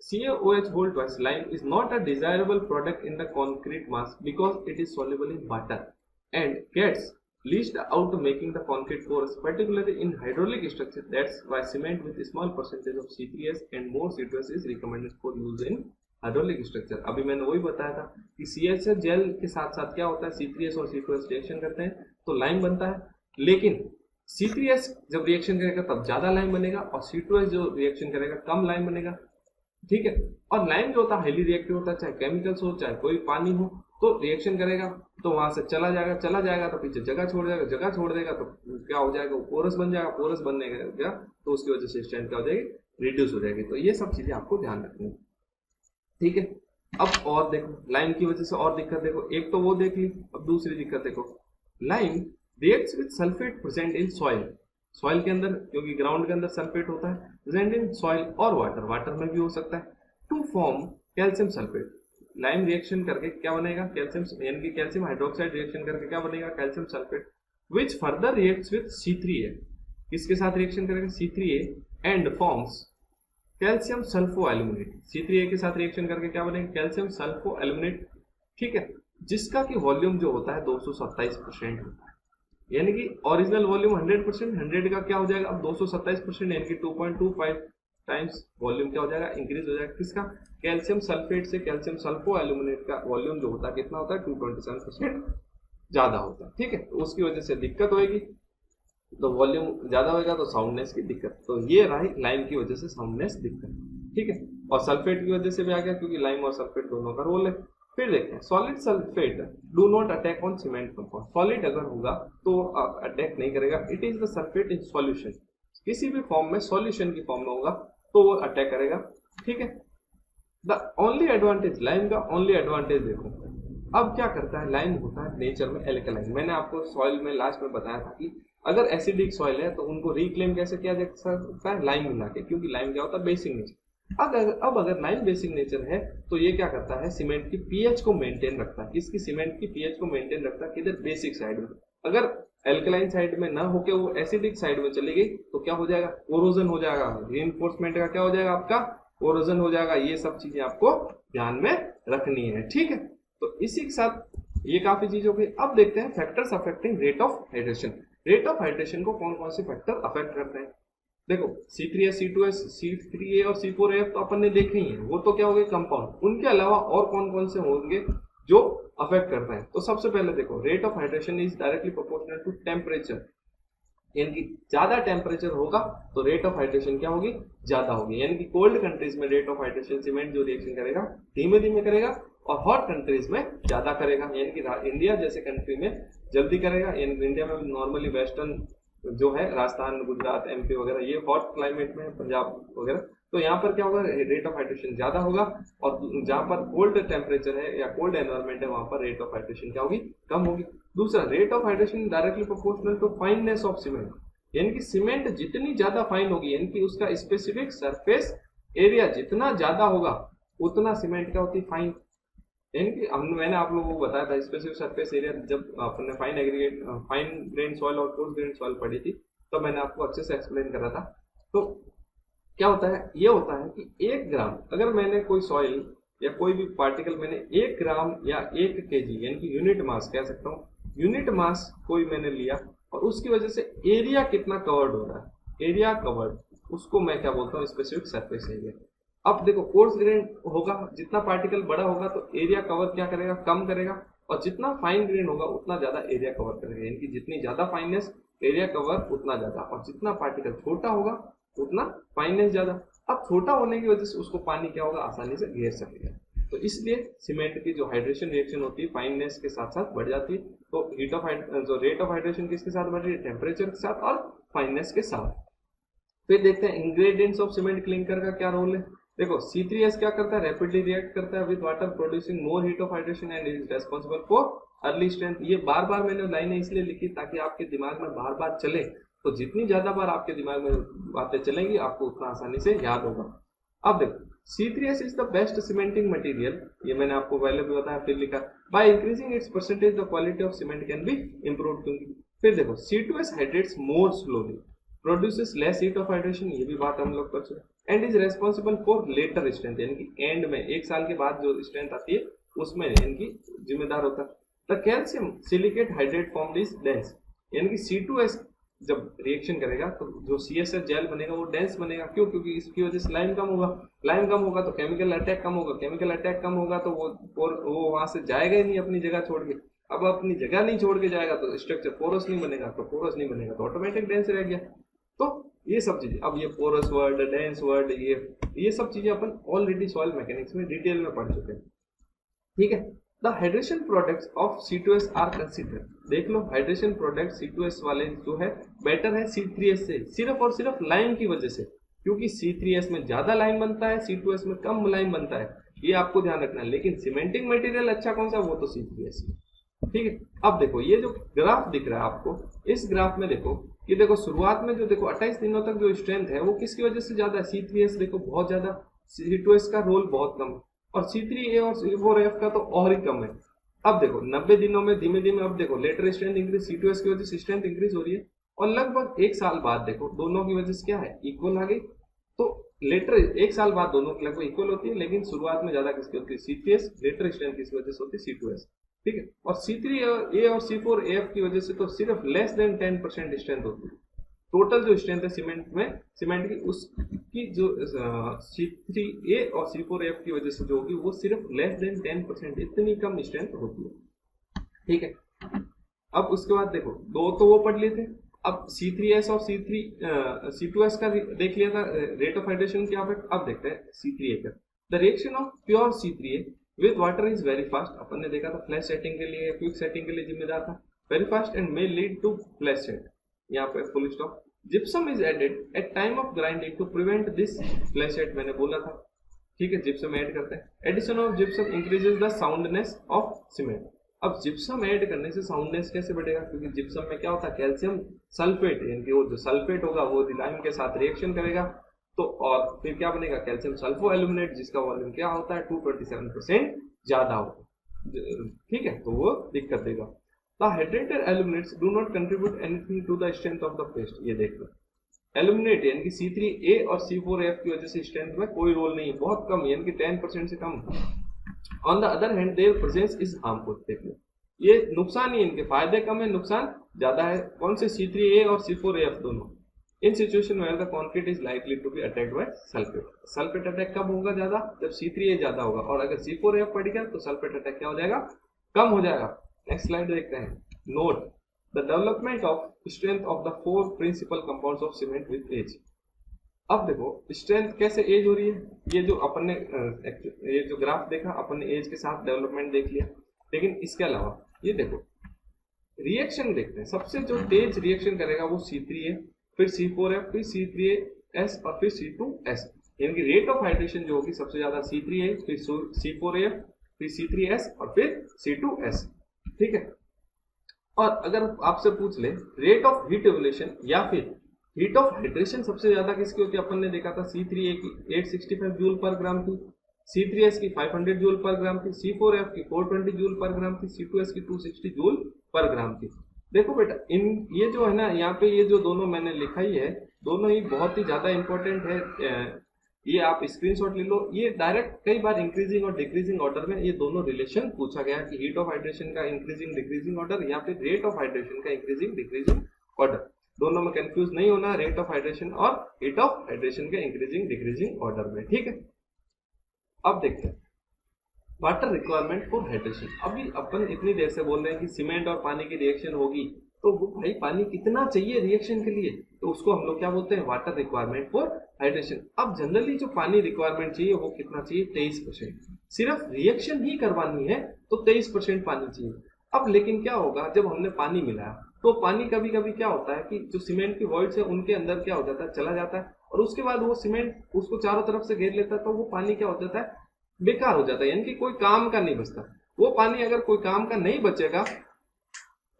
CaOH whole twice lime is not a desirable product in the concrete mass because it is soluble in water and gets leached out making the concrete porous, particularly in hydraulic structure. That's why cement with a small percentage of C3S and more C2S is recommended for use in hydraulic structure। अभी मैंने वही बताया था कि CSH jail के साथ साथ क्या होता है? C3S और C2S रिएक्शन करते हैं तो लाइम बनता है, लेकिन C3S जब रिएक्शन करेगा तब ज्यादा लाइम बनेगा, और C2S जो रिएक्शन करेगा कम लाइम बनेगा। ठीक है, और लाइम जो होता है हाईली रिएक्टिव होता है, चाहे केमिकल्स हो चाहे कोई पानी हो, तो रिएक्शन करेगा तो वहां से चला जाएगा तो पीछे जगह छोड़ देगा तो क्या हो जाएगा? वो पोरस बन जाएगा। पोरस बनने का तो उसकी वजह से स्ट्रेंथ क्या हो जाएगी? रिड्यूस हो जाएगी। तो ये सब चीजें आपको ध्यान रखनी है। ठीक है, अब और देखो लाइम की वजह से और दिक्कत देखो, एक तो वो देख ली, अब दूसरी दिक्कत देखो, lime reacts with sulphate present in soil के अंदर, क्योंकि ग्राउंड के अंदर सल्फेट होता है, प्रेजेंट इन सॉइल और वाटर में भी हो सकता है, to form calcium sulphate. Lime reaction करके क्या बनेगा? कैल्शियम, यानी कि कैल्शियम हाइड्रोक्साइड रिएक्शन करके क्या बनेगा? Calcium sulphate, which further reacts with C3A। किसके साथ रिएक्शन करेगा? C3A and forms calcium sulpho aluminate. C3A के साथ रिएक्शन करके क्या बनेगा? Calcium sulpho aluminate. ठीक है, जिसका कि वॉल्यूम जो होता है 227% होता है, यानी कि ओरिजिनल वॉल्यूम 100%, 100 का क्या हो जाएगा? अब 227%, यानी कि 2.25 टाइम्स वॉल्यूम क्या हो जाएगा? इंक्रीज हो जाएगा। किसका? कैल्शियम सल्फेट से कैल्शियम सल्फो एल्यूमिनेट का वॉल्यूम जो होता है कितना होता है? 227% ज्यादा होता है। ठीक है, तो उसकी वजह से दिक्कत होगी, तो वॉल्यूम ज्यादा होगा तो साउंडनेस की दिक्कत। तो ये रही लाइम की वजह से साउंडनेस दिक्कत। ठीक है, और सल्फेट की वजह से भी आ गया, क्योंकि लाइम और सल्फेट दोनों का रोल है। फिर देखते हैं solid sulphate do not attack on cement compound. Solid अगर होगा तो अटैक नहीं करेगा। It is the sulphate in solution, किसी भी फॉर्म में सॉल्यूशन की फॉर्म में होगा तो वो अटैक करेगा। ठीक है, द ओनली एडवांटेज, लाइम का ओनली एडवांटेज देखो, अब क्या करता है? लाइम होता है नेचर में एल्कलाइन। मैंने आपको सॉइल में लास्ट में बताया था कि अगर एसिडिक सॉइल है तो उनको रिक्लेम कैसे किया जा सकता है? लाइम मिला के, क्योंकि लाइम क्या होता है? Basic nature. अब अगर लाइम बेसिक नेचर है तो ये क्या करता है? सीमेंट की पीएच को मेंटेन रखता है। किसकी? सीमेंट की पीएच को मेंटेन रखता है किधर? बेसिक साइड में। अगर एल्कलाइन साइड में ना होके वो एसिडिक साइड में चली गई तो क्या हो जाएगा? कोरोजन हो जाएगा। रीइंफोर्समेंट का क्या हो जाएगा? आपका कोरोजन हो जाएगा। ये सब चीजें आपको ध्यान में रखनी है। ठीक है, तो इसी के साथ ये काफी चीज हो गई। अब देखते हैं factors affecting rate of hydration. Rate of hydration को कौन कौन से फैक्टर अफेक्ट करते हैं? देखो C3S, C2S, C3A और C4AF तो अपन ने देखे ही है, वो तो क्या हो गए कंपाउंड। उनके अलावा और कौन कौन से होंगे जो अफेक्ट करते हैं? तो सबसे पहले देखो, rate of hydration is directly proportional to temperature, यानी कि ज्यादा टेम्परेचर होगा तो रेट ऑफ हाइड्रेशन क्या होगी? ज्यादा होगी। यानी कि कोल्ड कंट्रीज में रेट ऑफ हाइड्रेशन सीमेंट जो रिएक्शन करेगा धीमे धीमे करेगा, और हॉट कंट्रीज में ज्यादा करेगा, यानी कि इंडिया जैसे कंट्री में जल्दी करेगा। यानी कि इंडिया में नॉर्मली वेस्टर्न जो है राजस्थान, गुजरात, एमपी वगैरह ये हॉट क्लाइमेट में है, पंजाब वगैरह, तो यहाँ पर क्या होगा? रेट ऑफ हाइड्रेशन ज्यादा होगा, और जहाँ पर कोल्ड टेम्परेचर है या कोल्ड एनवायरमेंट है वहां पर रेट ऑफ हाइड्रेशन क्या होगी? कम होगी। दूसरा, rate of hydration directly proportional to fineness of cement, यानी कि सीमेंट जितनी ज्यादा फाइन होगी, यानी कि उसका स्पेसिफिक सरफेस एरिया जितना ज्यादा होगा उतना सीमेंट क्या होती है? फाइन। यानी कि मैंने आप लोगों को बताया था स्पेसिफिक सरफेस एरिया, जब आपने fine aggregate, fine grain soil और कोर्स ग्रेन सॉइल पढ़ी थी, तो मैंने आपको अच्छे से एक्सप्लेन करा था। तो क्या होता है? ये होता है कि 1 ग्राम, अगर मैंने कोई सॉइल या कोई भी पार्टिकल मैंने 1 ग्राम या 1 केजी, यानी कि यूनिट मास कह सकता हूँ, यूनिट मास कोई मैंने लिया, और उसकी वजह से एरिया कितना कवर्ड हो रहा है, एरिया कवर्ड, उसको मैं क्या बोलता हूँ? Specific surface area. अब देखो कोर्स ग्रेन होगा, जितना पार्टिकल बड़ा होगा तो एरिया कवर क्या करेगा? कम करेगा, और जितना फाइन ग्रेन होगा उतना ज्यादा एरिया कवर करेगा, यानी कि जितनी ज्यादा फाइननेस एरिया कवर उतना ज्यादा, और जितना पार्टिकल छोटा होगा उतना फाइननेस ज्यादा। अब छोटा होने की वजह से उसको पानी क्या होगा? आसानी से घेर सकेगा। तो इसलिए सीमेंट की जो हाइड्रेशन रिएक्शन होती है फाइननेस के साथ साथ बढ़ जाती है। तो जो रेट ऑफ हाइड्रेशन किसके साथ बढ़ रही है? टेम्परेचर के साथ और फाइननेस के साथ। फिर देखते हैं इंग्रेडिएंट्स ऑफ सीमेंट क्लिंकर का क्या रोल है। देखो C3S क्या करता है? रैपिडली रिएक्ट करता है with water, producing more heat of hydration and is responsible for early strength. ये बार बार मैंने लाइनें इसलिए लिखी ताकि आपके दिमाग में बार बार चले, तो जितनी ज्यादा बार आपके दिमाग में बातें चलेंगी आपको उतना आसानी से याद होगा। अब देखो C3S is the best cementing material, ये मैंने आपको पहले भी बताया, फिर लिखा by increasing its percentage the quality of cement can be improved. फिर देखो C2S hydrates more slowly, produces less heat of hydration, ये भी बात हम लोग कर चुके, and is responsible for later strength, यानी कि एंड में 1 साल के बाद जो स्ट्रेंथ आती है उसमें इनकी जिम्मेदार होता है। The calcium silicate hydrate form is dense, यानी कि C2S जब रिएक्शन करेगा तो जो CSH जेल बनेगा वो डेंस बनेगा। क्यों? क्योंकि इसकी वजह से लाइम कम होगा, लाइम कम होगा तो केमिकल अटैक कम होगा, केमिकल अटैक कम होगा तो वो वहां से जाएगा ही नहीं अपनी जगह छोड़ के। अब अपनी जगह नहीं छोड़ के जाएगा तो स्ट्रक्चर पोरस नहीं बनेगा, तो पोरस नहीं बनेगा तो ऑटोमेटिक डेंस रह गया। तो ये सब चीजें, अब ये पोरस वर्ड, डेंस वर्ड, ये सब चीजें अपन ऑलरेडी सॉइल मैकेनिक्स में डिटेल में पढ़ चुके हैं, ठीक है। The hydration products of C2S are considered, देख लो हाइड्रेशन प्रोडक्ट C2S वाले जो है बेटर है C3S से, सिर्फ और सिर्फ लाइम की वजह से, क्योंकि C3S में ज्यादा लाइम बनता है, C2S में कम लाइम बनता है, ये आपको ध्यान रखना है। लेकिन सीमेंटिंग मटेरियल अच्छा कौन सा? वो तो C3S है, ठीक है। अब देखो ये जो ग्राफ दिख रहा है आपको, इस ग्राफ में देखो, ये देखो शुरुआत में जो देखो 28 दिनों तक जो स्ट्रेंथ है वो किसकी वजह से ज्यादा है? C3S देखो बहुत ज्यादा, C2S का रोल बहुत कम है, और C3A और C4AF का तो और ही कम है। अब देखो 90 दिनों में धीमे धीमे, अब देखो लेटर स्ट्रेंथ इंक्रीज, C2S की वजह से स्ट्रेंथ इंक्रीज हो रही है, और लगभग 1 साल बाद देखो दोनों की वजह से क्या है? इक्वल आ गई। तो लेटर 1 साल बाद दोनों की लगभग इक्वल होती है, लेकिन शुरुआत में ज्यादा किसकी होती है? C3S। लेटर स्ट्रेंथ किसकी वजह से होती है? C2S, ठीक है। और C3A और C4AF की वजह से तो सिर्फ लेस देन 10% स्ट्रेंथ होती है। टोटल जो स्ट्रेंथ है सीमेंट की, उसकी जो C3A और C4AF की वजह से जो होगी वो सिर्फ लेस देन 10%, इतनी कम स्ट्रेंथ होती है, ठीक है। अब उसके बाद देखो दो तो वो पढ़ लिए थे, अब C3S और C2S का देख लिया था रेट ऑफ हाइड्रेशन क्या है। अब देखते हैं C3A का। The reaction of pure C3A with water is very fast, अपन ने देखा था फ्लैश सेटिंग के लिए, क्विक सेटिंग के लिए जिम्मेदार था, very fast and may lead to flash set, यहाँ पे full stop. Gypsum is added at time of grinding to prevent this flash set, मैंने बोला था, ठीक है। जिप्सम ऐड करते हैं। Addition of gypsum increases the soundness of cement. अब जिप्सम ऐड करने से साउंडनेस कैसे बढ़ेगा? क्योंकि जिप्सम में क्या होता है? कैल्शियम सल्फेट, यानी कि वो जो सल्फेट होगा वो लाइम के साथ रिएक्शन करेगा, तो और फिर क्या बनेगा? कैल्शियम सल्फो एल्यूमिनेट, जिसका वॉल्यूम क्या होता है? 227% ज्यादा होगा, ठीक है। तो वो दिक्कत देगा। The hydrated aluminates do not contribute anything to the strength of the paste, ये देख लो। एल्यूमिनेट यानी कि C3A और C4AF की वजह से स्ट्रेंथ में कोई रोल नहीं है, बहुत कम, यानी कि 10% से कम। On the other hand their presence is harmful, देख लो ये नुकसान ही, इनके फायदे कम है, नुकसान ज्यादा है। कौन से? C3A और C4AF दोनों। In situation where the concrete is likely to be attacked by sulphate. Sulphate attack कब होगा ज्यादा? जब C3A ज्यादा होगा, और अगर C4AF बढ़ गया तो सल्फेट अटैक क्या हो जाएगा? कम हो जाएगा। नेक्स्ट स्लाइड देखते हैं। Note the development of strength of the 4 principal compounds of cement with age. अब देखो स्ट्रेंथ कैसे एज हो रही है, ये जो अपन ने ये जो ग्राफ देखा अपन ने एज के साथ डेवलपमेंट देख लिया, लेकिन इसके अलावा ये देखो रिएक्शन देखते हैं। सबसे जो तेज रिएक्शन करेगा वो C3A, फिर C4F, फिर C3S और फिर C2S, यानी कि रेट ऑफ हाइड्रेशन जो होगी सबसे ज्यादा C3A, फिर C4AF, फिर C3S और फिर C2S। ठीक है, और अगर आपसे पूछ ले रेट ऑफ हीट एवोल्यूशन या फिर हीट ऑफ हाइड्रेशन सबसे ज्यादा किसकी होती है, अपन ने देखा था C3A की 865 जूल पर ग्राम थी, C3S की 500 जूल पर ग्राम थी, C4F की 420 जूल पर ग्राम थी, C2S की 260 जूल पर ग्राम थी। देखो बेटा इन ये जो है ना यहाँ पे ये जो दोनों मैंने लिखा ही है, दोनों ही बहुत ही ज्यादा इंपॉर्टेंट है। ये आप स्क्रीनशॉट ले लो। ये डायरेक्ट कई बार इंक्रीजिंग और डिक्रीजिंग ऑर्डर में ये दोनों रिलेशन पूछा गया कि हीट ऑफ हाइड्रेशन का इंक्रीजिंग डिक्रीजिंग ऑर्डर या फिर रेट ऑफ हाइड्रेशन का इंक्रीजिंग डिक्रीजिंग ऑर्डर। दोनों में कंफ्यूज नहीं होना, रेट ऑफ हाइड्रेशन और हीट ऑफ हाइड्रेशन के इंक्रीजिंग डिक्रीजिंग ऑर्डर में। ठीक है, अब देखते हैं वाटर रिक्वायरमेंट फॉर हाइड्रेशन। अभी अपन इतनी देर से बोल रहे हैं कि सीमेंट और पानी की रिएक्शन होगी, तो वो भाई पानी कितना चाहिए रिएक्शन के लिए, तो उसको हम लोग क्या बोलते हैं, वाटर रिक्वायरमेंट फॉर हाइड्रेशन। अब जनरली जो पानी रिक्वायरमेंट चाहिए वो कितना चाहिए, 23%। सिर्फ रिएक्शन ही करवानी है तो 23% पानी चाहिए। अब लेकिन क्या होगा, जब हमने पानी मिलाया तो पानी कभी कभी क्या होता है कि जो सीमेंट की वॉइड्स है उनके अंदर क्या हो जाता है, चला जाता है, और उसके बाद वो सीमेंट उसको चारों तरफ से घेर लेता है, तो वो पानी क्या हो जाता है, बेकार हो जाता है, यानी कि कोई काम का नहीं बचता। वो पानी अगर कोई काम का नहीं बचेगा,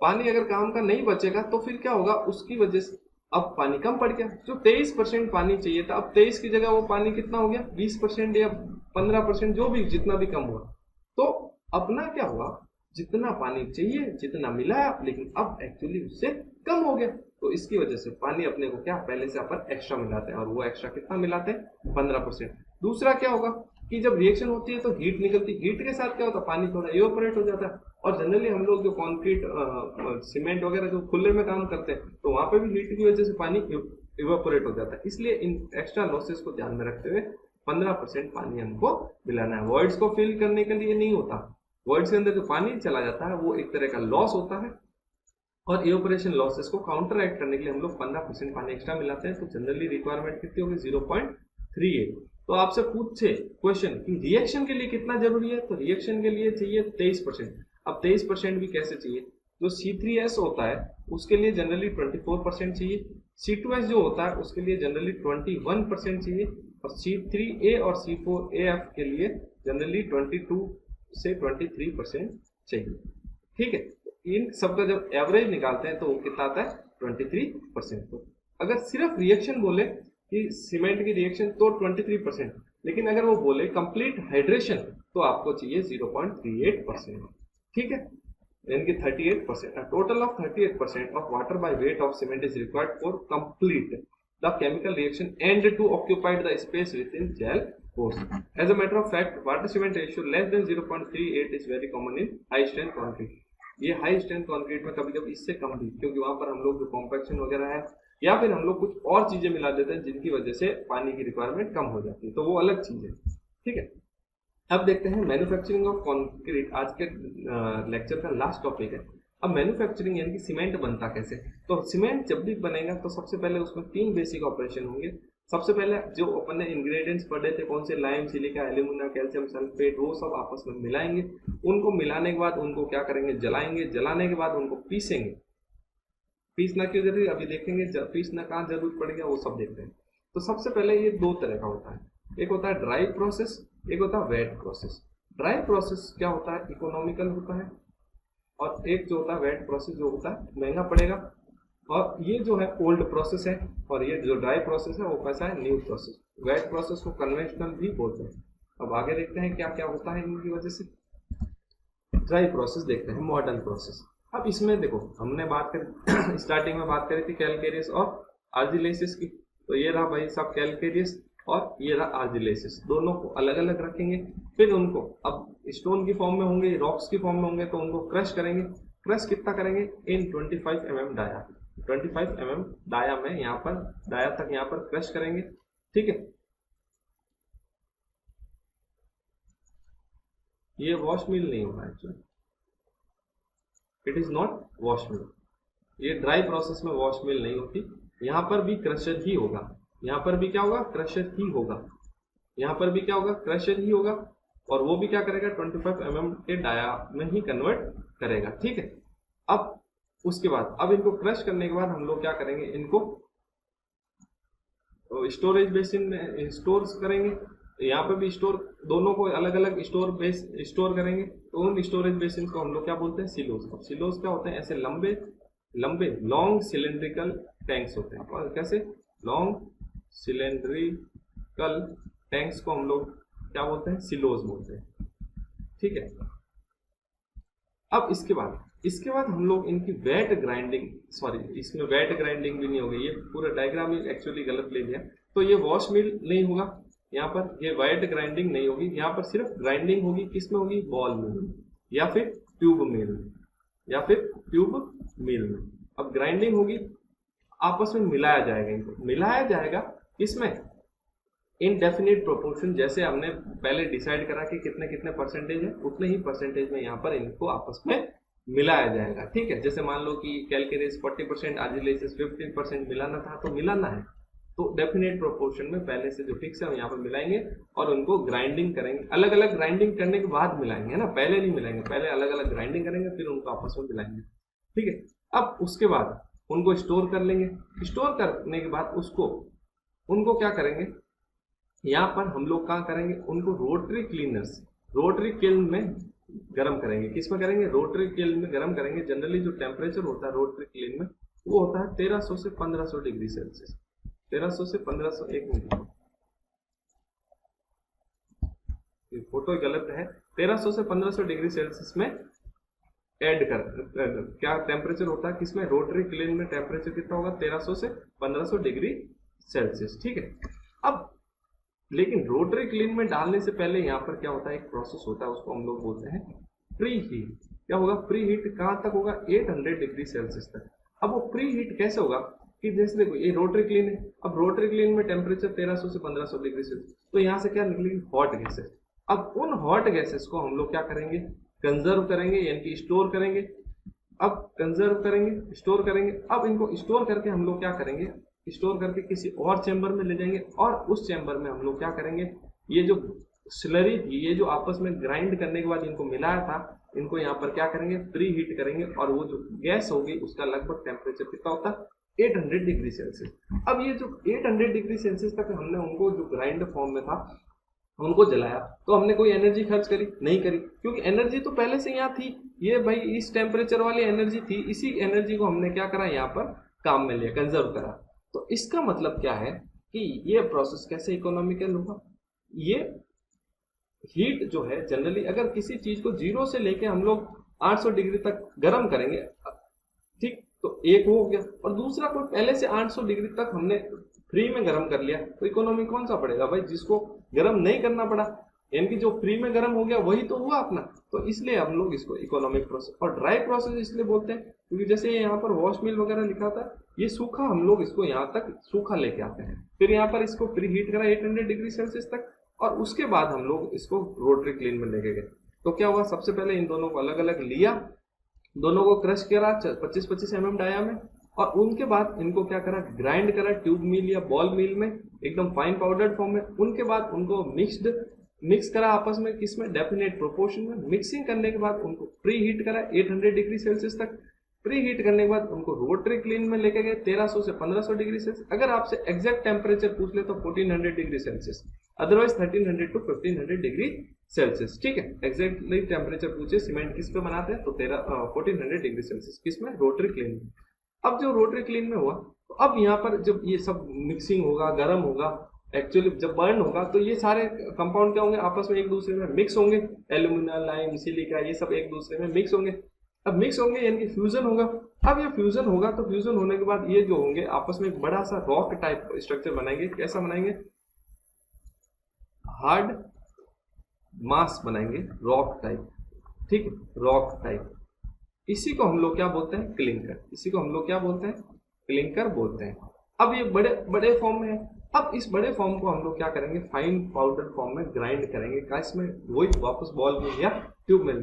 पानी अगर काम का नहीं बचेगा तो फिर क्या होगा, उसकी वजह से अब पानी कम पड़ गया। जो 23% पानी चाहिए था, अब 23 की जगह वो पानी कितना हो गया, 20% या 15%, जो भी जितना भी कम हुआ। तो अपना क्या हुआ, जितना पानी चाहिए जितना मिला, लेकिन अब एक्चुअली उससे कम हो गया। तो इसकी वजह से पानी अपने को क्या, पहले से अपन एक्स्ट्रा मिलाते हैं, और वो एक्स्ट्रा कितना मिलाते हैं, 15%। दूसरा क्या होगा कि जब रिएक्शन होती है तो हीट निकलती है, हीट के साथ क्या होता है, पानी थोड़ा इवेपोरेट हो जाता है। और जनरली हम लोग जो कंक्रीट सीमेंट वगैरह जो खुले में काम करते हैं तो वहां पे भी हीट की वजह से पानी इवेपोरेट हो जाता है। इसलिए इन एक्स्ट्रा लॉसेस को ध्यान में रखते हुए 15% पानी हमको मिलाना है। वॉइड्स को फिल करने के लिए नहीं होता, वॉइड्स के अंदर जो पानी चला जाता है वो एक तरह का लॉस होता है, और इवेपोरेशन लॉसेस को काउंटर एक्ट करने के लिए हम लोग 15% पानी एक्स्ट्रा मिलाते हैं। तो जनरली रिक्वायरमेंट कितनी होगी, 0.38। तो आपसे पूछे क्वेश्चन कि रिएक्शन के लिए कितना जरूरी है, तो रिएक्शन के लिए चाहिए 23%। अब 23% भी कैसे चाहिए, जो C3S होता है उसके लिए जनरली 24% चाहिए, C2S जो होता है उसके लिए जनरली 21% चाहिए, और C3A और C4AF के लिए जनरली 22 से 23% चाहिए। ठीक है, इन सबका जब एवरेज निकालते हैं तो वो कितना आता है, 23%। तो अगर सिर्फ रिएक्शन बोले कि सीमेंट की रिएक्शन तो 23%, लेकिन अगर वो बोले कंप्लीट हाइड्रेशन तो आपको चाहिए 0.38%। ठीक है, यानी कि 38%, total of 38% of water by weight of cement is required for complete the chemical reaction and to occupied the space within gel course. As a matter of fact water cement ratio less than 0.38 is very common in high strength concrete. ये high strength concrete में कभी कभी इससे कम भी, क्योंकि वहां पर हम लोग जो कॉम्पैक्शन वगैरह है या फिर हम लोग कुछ और चीजें मिला देते हैं जिनकी वजह से पानी की रिक्वायरमेंट कम हो जाती है, तो वो अलग चीज है। ठीक है, अब देखते हैं मैन्युफैक्चरिंग ऑफ कंक्रीट। आज के लेक्चर का लास्ट टॉपिक है। अब मैन्युफैक्चरिंग यानी कि सीमेंट बनता कैसे। तो सीमेंट जब भी बनेगा तो सबसे पहले उसमें 3 बेसिक ऑपरेशन होंगे। सबसे पहले जो अपन ने इंग्रेडिएंट्स पढ़े थे कौन से, lime, silica, alumina, calcium sulphate, वो सब आपस में मिलाएंगे। उनको मिलाने के बाद उनको क्या करेंगे, जलाएंगे। जलाने के बाद उनको पीसेंगे। पीसना क्यों जरूरी, अभी देखेंगे पीसना कहाँ जरूरत पड़ेगा, वो सब देखते हैं। तो सबसे पहले ये 2 तरह का होता है, एक होता है ड्राई प्रोसेस, एक होता है वेट प्रोसेस। ड्राई प्रोसेस क्या होता है, इकोनॉमिकल होता है, और एक जो होता है वेट प्रोसेस जो होता है महंगा पड़ेगा। और ये जो है ओल्ड प्रोसेस है, और ये जो ड्राई प्रोसेस है वो कैसा है, न्यू प्रोसेस। वेट प्रोसेस को कन्वेंशनल भी बोलते हैं। अब आगे देखते हैं क्या क्या होता है इनकी वजह से। ड्राई प्रोसेस देखते हैं, मॉडर्न प्रोसेस। अब इसमें देखो हमने बात करी स्टार्टिंग में बात करी थी कैलकेरियस और आर्जिलेसिस की। तो ये रहा भाई सब कैलकेरियस और ये रहा आर्जिलेसिस, दोनों को अलग अलग रखेंगे। फिर उनको अब स्टोन की फॉर्म में होंगे, रॉक्स की फॉर्म में होंगे, तो उनको क्रश करेंगे। क्रश कितना करेंगे, इन 25 mm डाया। 25 mm डाया में यहाँ पर डाया तक यहाँ पर क्रश करेंगे। ठीक है, ये वॉश मिल नहीं होगा actually, it is not wash mill. ये ड्राई प्रोसेस में वॉश मिल नहीं होती। यहाँ पर भी क्रशर ही होगा, यहाँ पर भी क्या होगा, क्रशर ही होगा, यहाँ पर भी क्या होगा, क्रशर ही होगा, और वो भी क्या करेगा 25 mm के डाया में ही कन्वर्ट करेगा। ठीक है, अब उसके बाद अब इनको क्रश करने के बाद हम लोग क्या करेंगे, इनको स्टोरेज बेसिन में स्टोर करेंगे। यहाँ पे भी स्टोर, दोनों को अलग अलग स्टोर करेंगे। तो उन स्टोरेज बेसिन को हम लोग क्या बोलते हैं, सिलोज। अब सिलोज क्या होते हैं, ऐसे लंबे लंबे लॉन्ग सिलेंड्रिकल टैंक्स होते हैं। और कैसे, लॉन्ग सिलेंड्रिकल टैंक्स को हम लोग क्या बोलते हैं, सिलोज बोलते हैं। ठीक है, अब इसके बाद हम लोग इनकी वेट ग्राइंडिंग, सॉरी इसमें वेट ग्राइंडिंग भी नहीं होगी, ये पूरा डायग्राम ही एक्चुअली गलत ले लिया। तो ये वॉश मिल नहीं होगा, यहाँ पर ये वेट ग्राइंडिंग नहीं होगी, यहाँ पर सिर्फ ग्राइंडिंग होगी। किसमें होगी, बॉल मिल में या फिर ट्यूब मिल में, या फिर ट्यूब मिल में। अब ग्राइंडिंग होगी, आपस में मिलाया जाएगा, इनको मिलाया जाएगा इसमें इनडेफिनिट प्रोपोर्शन। जैसे हमने पहले डिसाइड करा कि कितने कितने परसेंटेज है, उतने ही परसेंटेज में यहाँ पर इनको आपस में मिलाया जाएगा। ठीक है, जैसे मान लो कि कैलकेरिस 40%, आजिलेसिस 15% मिलाना था, तो मिलाना है तो डेफिनेट प्रोपोर्शन में पहले से जो फिक्स है यहाँ पर मिलाएंगे और उनको ग्राइंडिंग करेंगे। अलग अलग ग्राइंडिंग करने के बाद मिलाएंगे, है ना, पहले नहीं मिलाएंगे, पहले अलग अलग ग्राइंडिंग करेंगे फिर उनको आपस में मिलाएंगे। ठीक है, अब उसके बाद उनको स्टोर कर लेंगे। स्टोर करने के बाद उनको क्या करेंगे, यहाँ पर हम लोग क्या करेंगे, उनको रोटरी क्लीनर्स, रोटरी किल्न में गर्म करेंगे। किस में करेंगे, रोटरी किल्न में गर्म करेंगे। जनरली जो टेम्परेचर होता है रोटरी किल्न में वो होता है 1300 से 1500 डिग्री सेल्सियस। 1300 से 1500, एक मिनट, फोटो गलत है। 1300 से 1500 डिग्री सेल्सियस में ऐड कर क्या टेम्परेचर होता है, किसमें, रोटरी क्लीन में टेम्परेचर कितना होगा, 1300 से 1500 डिग्री सेल्सियस। ठीक है, अब लेकिन रोटरी क्लीन में डालने से पहले यहाँ पर क्या होता है, एक प्रोसेस होता है, उसको हम लोग बोलते हैं प्री हीट। क्या होगा, प्री हीट कहाँ तक होगा, 800 डिग्री सेल्सियस तक। अब वो प्री हीट कैसे होगा कि जैसे देखो ये रोटरी क्लीन है, अब रोटरी क्लीन में टेम्परेचर 1300 से 1500 डिग्री सेल्सियस, तो यहाँ से क्या निकलेगी, हॉट गैसेस। अब उन हॉट गैसेस को हम लोग क्या करेंगे, कंजर्व करेंगे, यानी कि स्टोर करेंगे। अब कंजर्व करेंगे, स्टोर करेंगे। अब इनको स्टोर करके हम लोग क्या करेंगे, स्टोर करके किसी और चैम्बर में ले जाएंगे, और उस चैम्बर में हम लोग क्या करेंगे, ये जो स्लरी थी, ये जो आपस में ग्राइंड करने के बाद इनको मिलाया था, इनको यहाँ पर क्या करेंगे, प्री हीट करेंगे, और वो जो गैस होगी उसका लगभग टेम्परेचर कितना होता है, 800 डिग्री सेल्सियस। अब ये जो 800 डिग्री सेल्सियस तक हमने उनको जो ग्राइंड फॉर्म में था उनको जलाया, तो हमने कोई एनर्जी खर्च करी नहीं करी, क्योंकि एनर्जी तो पहले से यहाँ थी। ये भाई इस टेम्परेचर वाली एनर्जी थी, इसी एनर्जी को हमने क्या करा, यहाँ पर काम में लिया, कंजर्व करा। तो इसका मतलब क्या है कि ये प्रोसेस कैसे इकोनॉमिकल होगा। ये हीट जो है जनरली अगर किसी चीज को 0 से लेके हम लोग 800 डिग्री तक गर्म करेंगे, ठीक, तो एक वो हो गया, और दूसरा कोई पहले से 800 डिग्री तक हमने फ्री में गर्म कर लिया, तो इकोनॉमी कौन सा पड़ेगा भाई, जिसको गर्म नहीं करना पड़ा, यानी कि जो फ्री में गर्म हो गया वही तो हुआ अपना। तो इसलिए हम लोग इसको इकोनॉमिक प्रोसेस और ड्राई प्रोसेस इसलिए बोलते हैं क्योंकि जैसे यहाँ पर वॉश मिल वगैरह लिखा था, ये सूखा हम लोग इसको यहाँ तक सूखा लेके आते हैं, फिर यहाँ पर इसको प्री हीट करा 800 डिग्री सेल्सियस तक, और उसके बाद हम लोग इसको रोटरी क्लीन में लेके गए। तो क्या हुआ, सबसे पहले इन दोनों को अलग अलग लिया, दोनों को क्रश करा 25-25 mm डाया में, और उनके बाद इनको क्या करा, ग्राइंड करा ट्यूब मिल या बॉल मिल में, एकदम फाइन पाउडर्ड फॉर्म में। उनके बाद उनको मिक्स करा आपस में, किसमें, डेफिनेट प्रोपोर्शन में। मिक्सिंग करने के बाद उनको प्री हीट करा 800 डिग्री सेल्सियस तक। प्री हीट करने के बाद उनको रोटरी क्लीन में लेके गए 1300 से 1500 डिग्री सेल्सियस। अगर आपसे एग्जैक्ट टेम्परेचर पूछ ले तो 1400 degree Celsius, otherwise 1300 to 1500 degree Celsius. ठीक है, एग्जैक्टली टेम्परेचर पूछे सीमेंट किस पे बनाते हैं तो 1400 डिग्री सेल्सियस, किसमें, रोटरी क्लीन में। अब जो रोटरी क्लीन में हुआ, तो अब यहाँ पर जब ये सब मिक्सिंग होगा, गर्म होगा, एक्चुअली जब बर्न होगा तो ये सारे कंपाउंड क्या होंगे, आपस में एक दूसरे में मिक्स होंगे, एल्यूमिना, लाइम, सिलिका, ये सब एक दूसरे में मिक्स होंगे। अब मिक्स होंगे यानी कि फ्यूजन होगा। अब ये फ्यूजन होगा तो फ्यूजन होने के बाद ये जो होंगे आपस में एक बड़ा सा रॉक टाइप स्ट्रक्चर बनाएंगे। कैसा बनाएंगे, हार्ड मास बनाएंगे, रॉक टाइप। ठीक है, रॉक टाइप। इसी को हम लोग क्या बोलते हैं, क्लिंकर। इसी को हम लोग क्या बोलते हैं, क्लिंकर बोलते हैं। अब ये बड़े बड़े फॉर्म में है। अब इस बड़े फॉर्म को हम लोग क्या करेंगे, फाइन पाउडर फॉर्म में ग्राइंड करेंगे, कैस में वही वापस बॉल में या ट्यूब में।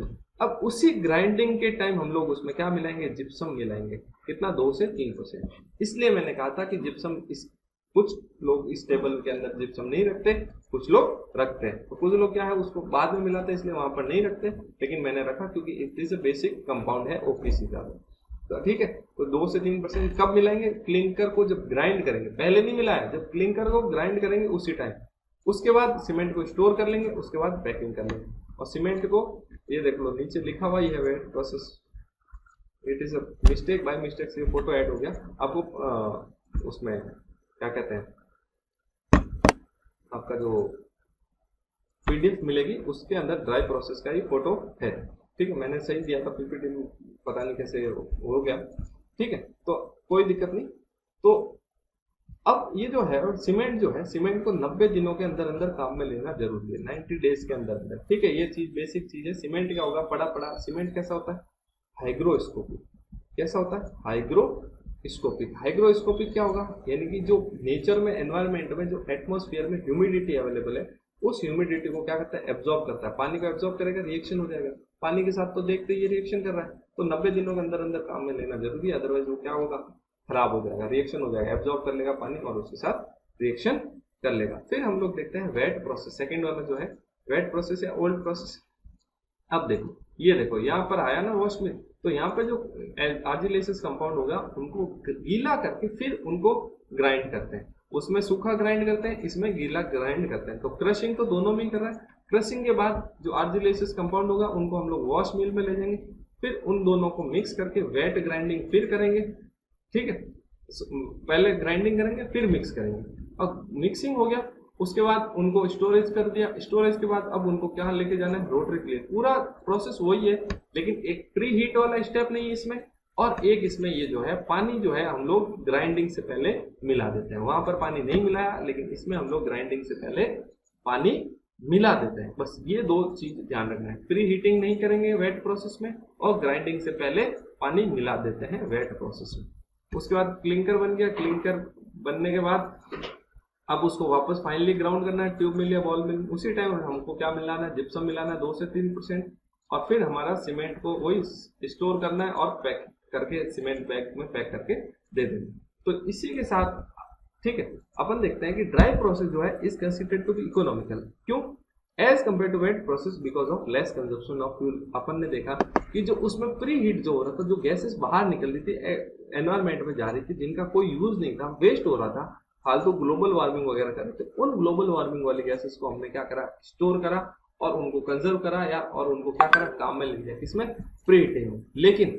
अब उसी ग्राइंडिंग के टाइम हम लोग उसमें क्या मिलाएंगे, जिप्सम मिलाएंगे। कितना, 2 से 3%। इसलिए मैंने कहा था कि जिप्सम कुछ लोग इस टेबल के अंदर जिप्सम नहीं रखते, कुछ लोग रखते हैं। तो कुछ लोग क्या है उसको बाद में मिलाते हैं, इसलिए वहां पर नहीं रखते, लेकिन मैंने रखा क्योंकि it is a basic compound है ओपीसी का। तो ठीक है, तो 2 से 3% कब मिलाएंगे, क्लिंकर को जब ग्राइंड करेंगे, पहले नहीं मिलाया, जब क्लिंकर को ग्राइंड करेंगे उसी टाइम। उसके बाद सीमेंट को स्टोर कर लेंगे, उसके बाद पैकिंग कर लेंगे। और सीमेंट को ये देख लो नीचे लिखा हुआ ही है wait process, it is a mistake, by mistake से फोटो ऐड हो गया। आपको उसमें क्या कहते हैं, आपका जो पीडीएफ मिलेगी उसके अंदर ड्राई प्रोसेस का ही फोटो है। ठीक है, मैंने सही दिया था, पीपीटी में पता नहीं कैसे हो गया। ठीक है, तो कोई दिक्कत नहीं। तो अब ये जो है सीमेंट जो है, सीमेंट को 90 दिनों के अंदर अंदर काम में लेना जरूरी है, 90 डेज के अंदर अंदर। ठीक है, ये चीज बेसिक चीज है। सीमेंट क्या होगा, पड़ा सीमेंट कैसा होता है, हाइग्रोस्कोपिक। कैसा होता है, हाइग्रोस्कोपिक। हाइग्रोस्कोपिक क्या होगा, यानी कि जो नेचर में, एनवायरमेंट में जो एटमॉस्फेयर में ह्यूमिडिटी अवेलेबल है, उस ह्यूमिडिटी को क्या करता है, एब्जॉर्ब करता है। पानी को एब्जॉर्ब करेगा, रिएक्शन हो जाएगा। पानी के साथ तो देखते ही रिएक्शन कर रहा है, तो 90 दिनों के अंदर अंदर काम में लेना जरूरी है, अदरवाइज वो क्या होगा, खराब हो जाएगा, रिएक्शन हो जाएगा, एब्जॉर्ब कर लेगा पानी और उसके साथ रिएक्शन कर लेगा। फिर हम लोग देखते हैं वेट प्रोसेस, सेकेंड वाला जो है वेट प्रोसेस या ओल्ड प्रोसेस। अब देखो, ये देखो यहाँ पर आया ना वॉश में, तो यहाँ पे जो आर्जिलेसिस कंपाउंड होगा उनको गीला करके फिर उनको ग्राइंड करते हैं। उसमें सूखा ग्राइंड करते हैं, इसमें गीला ग्राइंड करते हैं। तो क्रशिंग तो दोनों में ही कर रहा है। क्रशिंग के बाद जो आर्जिलेसिस कंपाउंड होगा उनको हम लोग वॉश मिल में ले जाएंगे, फिर उन दोनों को मिक्स करके वेट ग्राइंडिंग फिर करेंगे। ठीक है, पहले ग्राइंडिंग करेंगे फिर मिक्स करेंगे। अब मिक्सिंग हो गया, उसके बाद उनको स्टोरेज कर दिया। स्टोरेज के बाद अब उनको क्या लेके जाना है, रोटरी क्लीन। पूरा प्रोसेस वही है, लेकिन एक प्री हीट वाला स्टेप नहीं है इसमें, और एक इसमें ये जो है पानी जो है हम लोग ग्राइंडिंग से पहले मिला देते हैं। वहां पर पानी नहीं मिलाया, लेकिन इसमें हम लोग ग्राइंडिंग से पहले पानी मिला देते हैं। बस ये 2 चीज ध्यान रखना है, प्री हीटिंग नहीं करेंगे वेट प्रोसेस में, और ग्राइंडिंग से पहले पानी मिला देते हैं वेट प्रोसेस में। उसके बाद क्लिंकर बन गया। क्लिंकर बनने के बाद अब उसको वापस फाइनली ग्राउंड करना है, ट्यूब मिल या बॉल मिल। उसी टाइम हमको क्या मिलाना है, जिप्सम मिलाना है 2 से 3%, और फिर हमारा सीमेंट को वही स्टोर करना है और पैक करके सीमेंट बैग में पैक करके दे देंगे। तो इसी के साथ ठीक है, अपन देखते हैं कि ड्राई प्रोसेस जो है is considered to be economical. क्यों, as compare to wet process because of less consumption of fuel. अपन ने देखा कि जो उसमें प्री हीट जो हो रहा था, जो गैसेस बाहर निकल रही थी, एनवायरमेंट में जा रही थी, जिनका कोई यूज नहीं था, वेस्ट हो रहा था, फालतू ग्लोबल वार्मिंग वगैरह कर रहे थे, उन ग्लोबल वार्मिंग वाली गैसेस को हमने क्या करा, स्टोर करा और उनको कंजर्व करा, या और उनको क्या करा, काम में ले लिया, किसमें, प्री हीटिंग में। लेकिन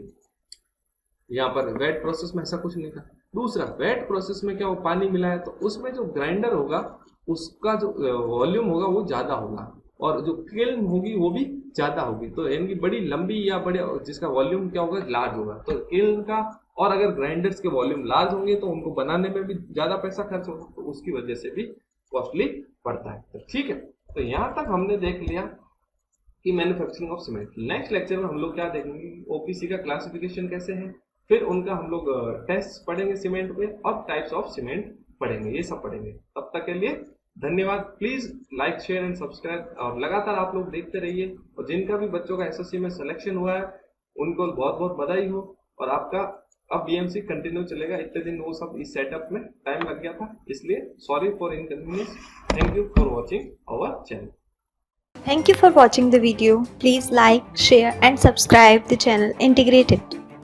यहाँ पर वेट प्रोसेस में ऐसा कुछ नहीं था। दूसरा, वेट प्रोसेस में क्या, वो पानी मिला है, तो उसमें जो ग्राइंडर होगा उसका जो वॉल्यूम होगा वो ज्यादा होगा, और जो किल्न होगी वो भी ज्यादा होगी। तो इनकी बड़ी लंबी या बड़े, जिसका वॉल्यूम क्या होगा, लार्ज होगा। तो किल्न का, और अगर ग्राइंडर्स के वॉल्यूम लार्ज होंगे तो उनको बनाने में भी ज्यादा पैसा खर्च होगा, तो उसकी वजह से भी कॉस्टली पड़ता है। तो ठीक है, तो यहाँ तक हमने देख लिया कि manufacturing of cement. Next lecture में हम लोग क्या देखेंगे, ओपीसी का क्लासिफिकेशन कैसे है, फिर उनका हम लोग टेस्ट पढ़ेंगे सीमेंट में, और टाइप्स ऑफ सीमेंट पढ़ेंगे, ये सब पढ़ेंगे। तब तक के लिए धन्यवाद। Please like, share and subscribe, और लगातार आप लोग देखते रहिए। और जिनका भी बच्चों का एसएससी में सिलेक्शन हुआ है उनको बहुत बहुत बधाई हो, और आपका अब बीएमसी कंटिन्यू चलेगा। इतने दिन वो सब इस सेटअप में टाइम लग गया था, इसलिए sorry for inconvenience. Thank you for watching our channel. Thank you for watching the video. Please like, share and subscribe the channel Integrated.